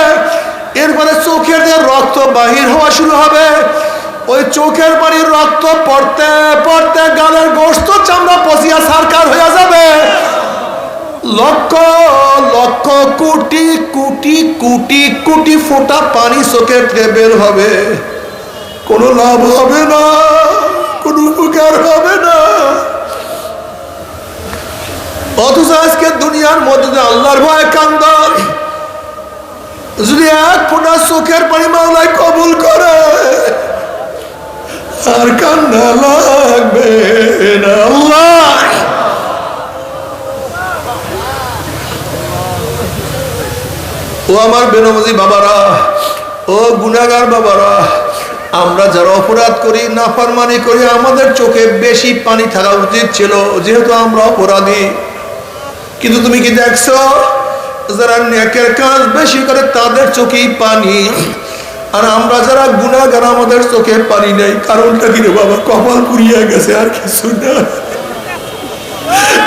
এরপরে চোখের দিয়ে রক্ত বাহির হওয়া শুরু হবে। ওই চোখের পানির রক্ত পড়তে পড়তে গালের গোশত চামড়া পচিয়া সারকার হয়ে যাবে। লক্ষ লক্ষ কোটি কোটি কোটি কোটি ফোঁটা পানি চোখের থেকে বের হবে, কোনো লাভ হবে না, কোনো উপকার হবে না। অথচ আজকে দুনিয়ার মধ্যে আল্লাহর ভয়ে কান্দ, যদি এক ফোঁটা চোখের পানি মাওলাই কবুল করে আর কান্না লাগবে না। আল্লাহ ও আমার বেনমাজি বাবারা, ও গুনাহগার বাবারা, আমরা যারা অপরাধ করি, নাফরমানি করি, আমাদের চোখে বেশি পানি থাকা উচিত ছিল, যেহেতু আমরা অপরাধী। কিন্তু তুমি কি দেখছো, যারা নেকের কাজ বেশি করে তাদের চোখেই পানি, আর আমরা যারা গুনাহগার আমাদের চোখে পানি নেই। কারণটা কি রে বাবা? কপাল পুড়িয়ে গেছে, আর কিছু না।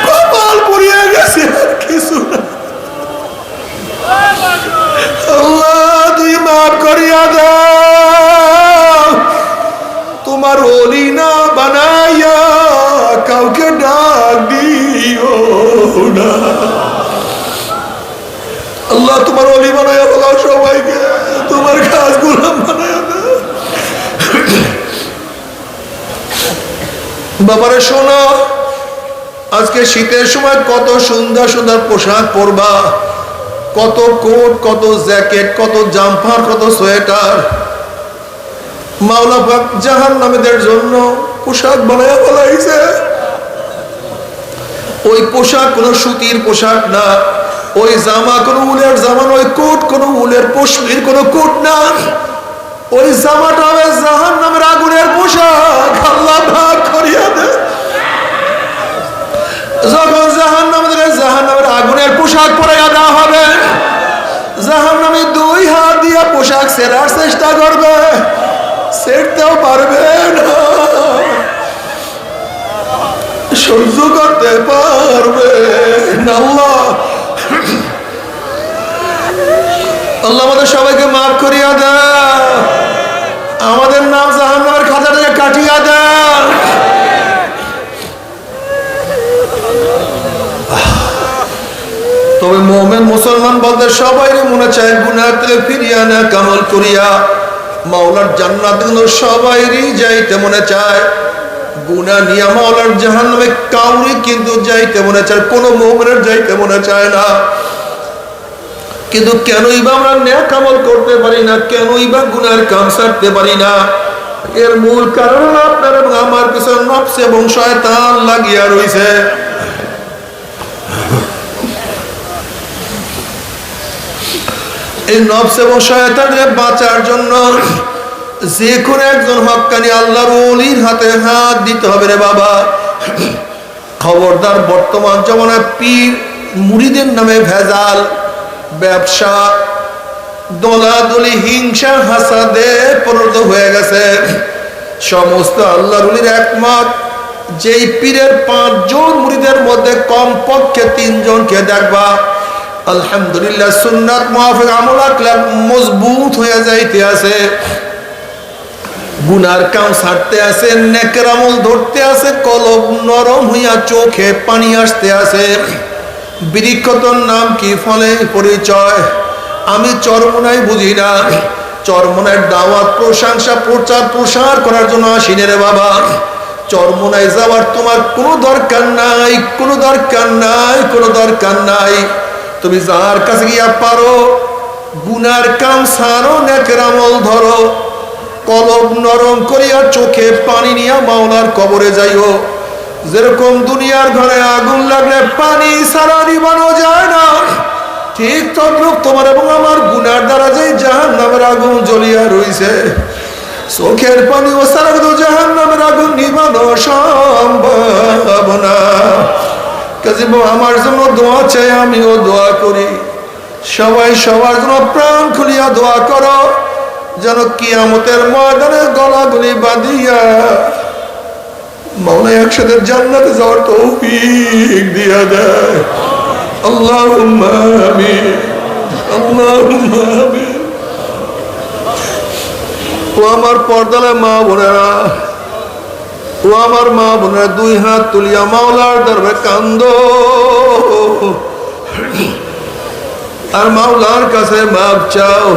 কপাল পুড়িয়ে গেছে, আর কিছু না। আল্লাহ তুই মাফ করিয়া দাও, তোমার ওলি না বানাইয়া কাউকে ডাক দিও না। আল্লাহ তোমার ওলি বানাইয়া বলাও সবাইকে, তোমার খাস গোলাম বানাইয়া দাও। বাবারে শোনো, আজকে শীতের সময় কত সুন্দর সুন্দর পোশাক পরবা, কত কোট, কত জ্যাকেট, কত জাম্পার, কত সোয়েটার। মাওলা পাক জাহান্নামীদের জন্য পোশাক বানায়া বলাইছে। ওই পোশাক কোনো সুতির পোশাক না, ওই জামা কোনো উলের জামা, ওই কোট কোনো উলের পশমির কোনো কোট না। ওই জামাটা হবে জাহান্নামের আগুনের পোশাক। আল্লাহ ভাগ করিয়া দে। যখন জাহান্নামের আগুনের পোশাক পরাইয়া দেওয়া হবে, জাহান্নামী দুই হাত দিয়া পোশাক ছেড়ার চেষ্টা করবে, ছেড়তেও পারবে না, সহ্য করতে পারবে না। আল্লাহ আমাদের সবাইকে মাফ করিয়া দাও, আমাদের নাম জাহান্নামের খাতা থেকে কাটিয়া দাও। তবে মুমিন মুসলমান বলতে সবাই মনে চায় গুনাহ থেকে ফিরিয়া না কামল করিয়া মাওলার জান্নাত, সবাইরই যাইতে মনে চায়। গুনাহ নিয়ে মাওলার জাহান্নামে কাউরি কিন্তু যাইতে মনে চায়, কোনো মুমিনের যাইতে মনে চায় না। কিন্তু কেনই বা আমরা নেক আমল করতে পারি না, কেনই বা গুনাহের কাম ছাড়তে পারি না? এর মূল কারণ আপনার এবং আমার পিছনে নফস এবং শয়তান লাগিয়া রয়েছে। এই নফস এবং শয়তানের বাঁচার জন্য যে কোনো একজন হক্কানি আল্লাহর ওলির হাতে হাত দিতে হবে রে বাবা। খবরদার, বর্তমান জমানায় পীর মুরিদের নামে ভেজাল, ব্যবসা, দলাদলি, হিংসা, হাসাদে পরিণত হয়ে গেছে। সমস্ত আল্লাহর ওলির একমত, যেই পীরের 5 জন মুরিদের মধ্যে কমপক্ষে 3 জনকে দেখবা আলহামদুলিল্লাহ সুন্নাত মুআফিক আমল আকলাক মজবুত হয়ে যাইতে আছে, গুনার কাম ছাড়তে আছে, নেকের আমল ধরতে আছে, কলব নরম হইয়া চোখে পানি আসতে আছে। বৃক্ষতর নাম কি, ফলে পরিচয়। আমি চরমোনাই বুঝি না, চরমোনার দাওয়াত, প্রশংসা, প্রচার প্রসার করার জন্য আসিনি রে বাবা। চরমোনাই যাওয়ার তোমার কোনো দরকার নাই, কোনো দরকার নাই, কোনো দরকার নাই। তুমি যার কাছে গিয়া পারো গুনার কাম ছাড়ো, নেকের আমল ধরো, কলব নরম করিয়া চোখে পানি নিয়া মাওলার কবরে যাইও। যেরকম দুনিয়ার ঘরে আগুন লাগলে পানি ছাড়া নিবানো যায় না, ঠিক তদ্রূপ তোমার এবং আমার গুনার দ্বারা যে জাহান্নামের আগুন জ্বলিয়া রইছে, চোখের পানি ও ছাড়া তো জাহান্নামের আগুন নিবানো সম্ভব না। কাজে আমার জন্য দোয়া চাই, আমিও দোয়া করি, সবাই সবার জন্য প্রাণ খুলিয়া দোয়া করো, যেন কিয়ামতের ময়দানে গলাগলি বাঁধিয়া মাওলা একসাথে জান্নাতে যাওয়ার তৌফিক দিয়া দেয়। আল্লাহুম্মা আমিন, আল্লাহুম্মা আমিন। ও আমার পর্দালে মা বোনেরা, ও আমার মা বোনেরা, দুই হাত তুলিয়া মাওলার দরবারে কান্দো আর মাওলার কাছে মাপ চাও।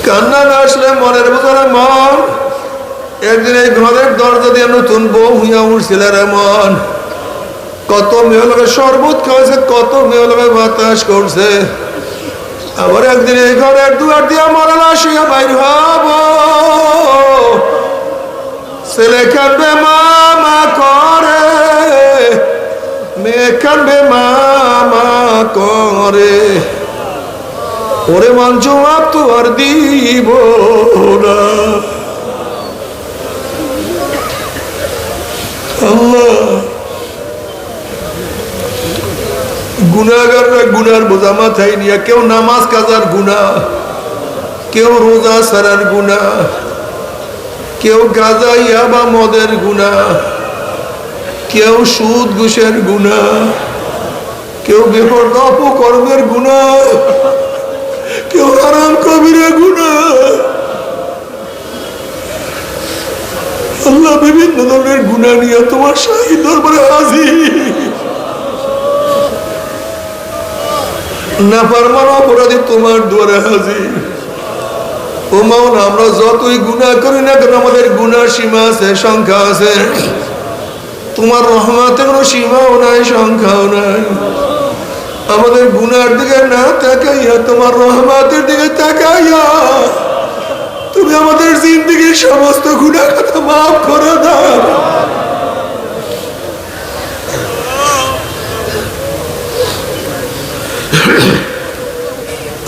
কান্না না আসলে মনের ভিতরে মন, একদিন এই ঘরের দরজা দিয়ে নতুন বউ হইয়া উঠছিল রে মন, কত মেয়ে লোকে শরবত খাওয়াছে, কত মেয়ে লোকে বাতাস করছে, আবার একদিন এই ঘরের দুয়ার দিয়া মরাল আসিয়া বাইর হব, ছেলে কানবে মামা করে, মেয়ে কানবে মামা করে, ওরে মান জবাব তো আর দিব না। আল্লাহ, গুনাহগাররা গুনার বোঝা মাথায় নিয়ে, কেউ নামাজ কাজার গুনাহ, কেউ রোজা সারার গুনাহ, কেউ গাঁজা ইয়াবা মদের গুনাহ, কেউ সুদ ঘুষের গুনাহ, কেউ বেপরদা অপকর্মের গুনাহ, কেউ হারাম কবিরের গুনাহ। আল্লাহ, বিভিন্ন ধরনের গুনাহ নিয়ে তোমার শাহী দরবারে হাজির। নাফরমান অপরাধী তোমার দুয়ারে হাজির। ও মাওলা, আমরা যতই গুনাহ করি না কেন, আমাদের গুনার সীমা আছে, সংখ্যা আছে। তোমার রহমতের কোনো সীমাও নাই, সংখ্যাও নাই। আমাদের গুনার দিকে না তাকাইয়া তোমার রহমতের দিকে তাকাইয়া তুমি আমাদের জিন্দেগীর সমস্ত গুনাহ খাতা মাফ করে দাও।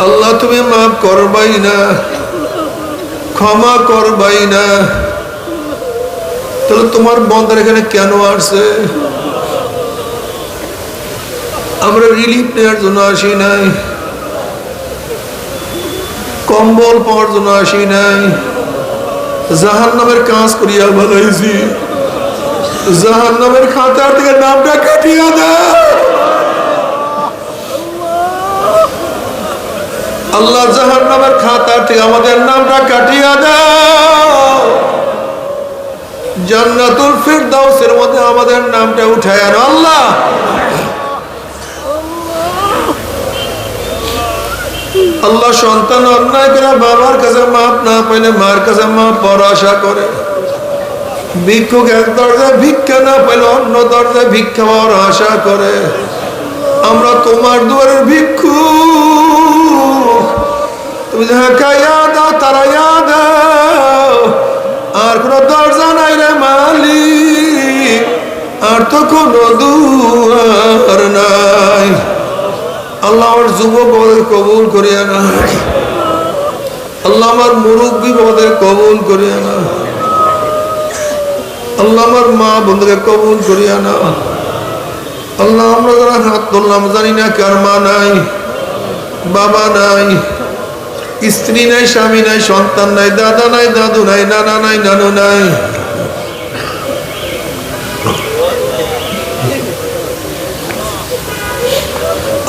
আল্লাহ, তুমি মাফ করবাই না, ক্ষমা করবাই না, তাহলে তোমার বন্দার এখানে কেন আসছে? আমরা রিলিফ নেওয়ার জন্য আসি নাই, কম্বল পাওয়ার জন্য আসি নাই, জাহান্নামের কাজ করিয়া ভালাইছি। জাহান্নামের খাতার থেকে নামটা কাটিয়া দাও আল্লাহ, জাহান্নামের খাতার থেকে আমাদের নামটা কাটিয়া দাও। জান্নাতুল ফিরদাউসের মধ্যে আমাদের নামটা উঠায় আনো আল্লাহ। আল্লাহ, সন্তান অন্যায় করে বাবার কাছে মাপ না পাইলে মার কাছে মাপ পাওয়ার আশা করে, ভিক্ষুক এক দরজায় ভিক্ষা না পাইলে অন্য দরজায় ভিক্ষা পাওয়ার আশা করে। আমরা তোমার দুয়ারের ভিক্ষুক, তুমি যাহাকে ইয়া দাও তারা ইয়া দাও, আর কোন দরজা নাই রে মালিক, আর তো কোন দুয়ার নাই। আল্লাহ, আমার যুবক বাবাদের কবুল করিয়া না, আল্লাহ আমার মুরব্বী বাবাদের কবুল করিয়া না, আল্লাহ আমার মা বন্ধুকে কবুল করিয়া না। আল্লাহ, আমরা যারা হাত তুললাম জানি না কার মা নাই, বাবা নাই, স্ত্রী নাই, স্বামী নাই, সন্তান নাই, দাদা নাই, দাদু নাই, নানা নাই, নানু নাই।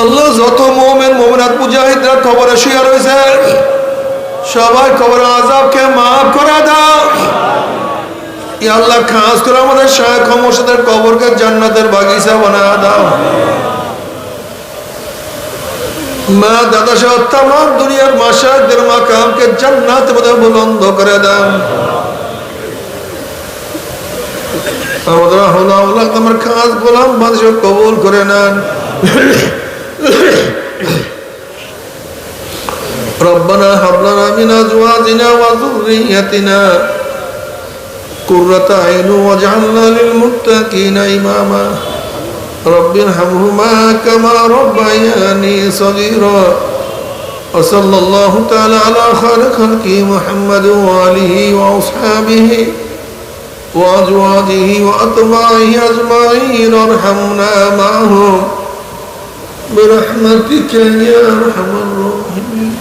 আল্লাহ, যত মুমিন মুমিনাত মুজাহিদরা কবরে শুয়ে রয়েছে, সবাই কবরের আযাবকে মাফ করে দাও। ইয়া আল্লাহ, খাস করে আমাদের শায়েখ মুর্শিদের কবরকে জান্নাতের বাগিচা বানায় দাও। মা দাদা সহ তামাম দুনিয়ার মাশায়েখদের মাকামকে জান্নাতের মধ্যে বুলন্দ করে দাও। আমাদের আল্লাহ, আমার খাস গোলাম বাদশা কবুল করে নেন। ربنا هب لنا من ازواجنا وذريتنا قرة أعين واجعلنا للمتقين إماما رب ارحمهما كما ربياني صغيرا وصلى الله تعالى على خير خلقه محمد وآله وأصحابه وأزواجه وأتباعه أجمعين ارحمنا معهم برحمتك يا أرحم الراحمين.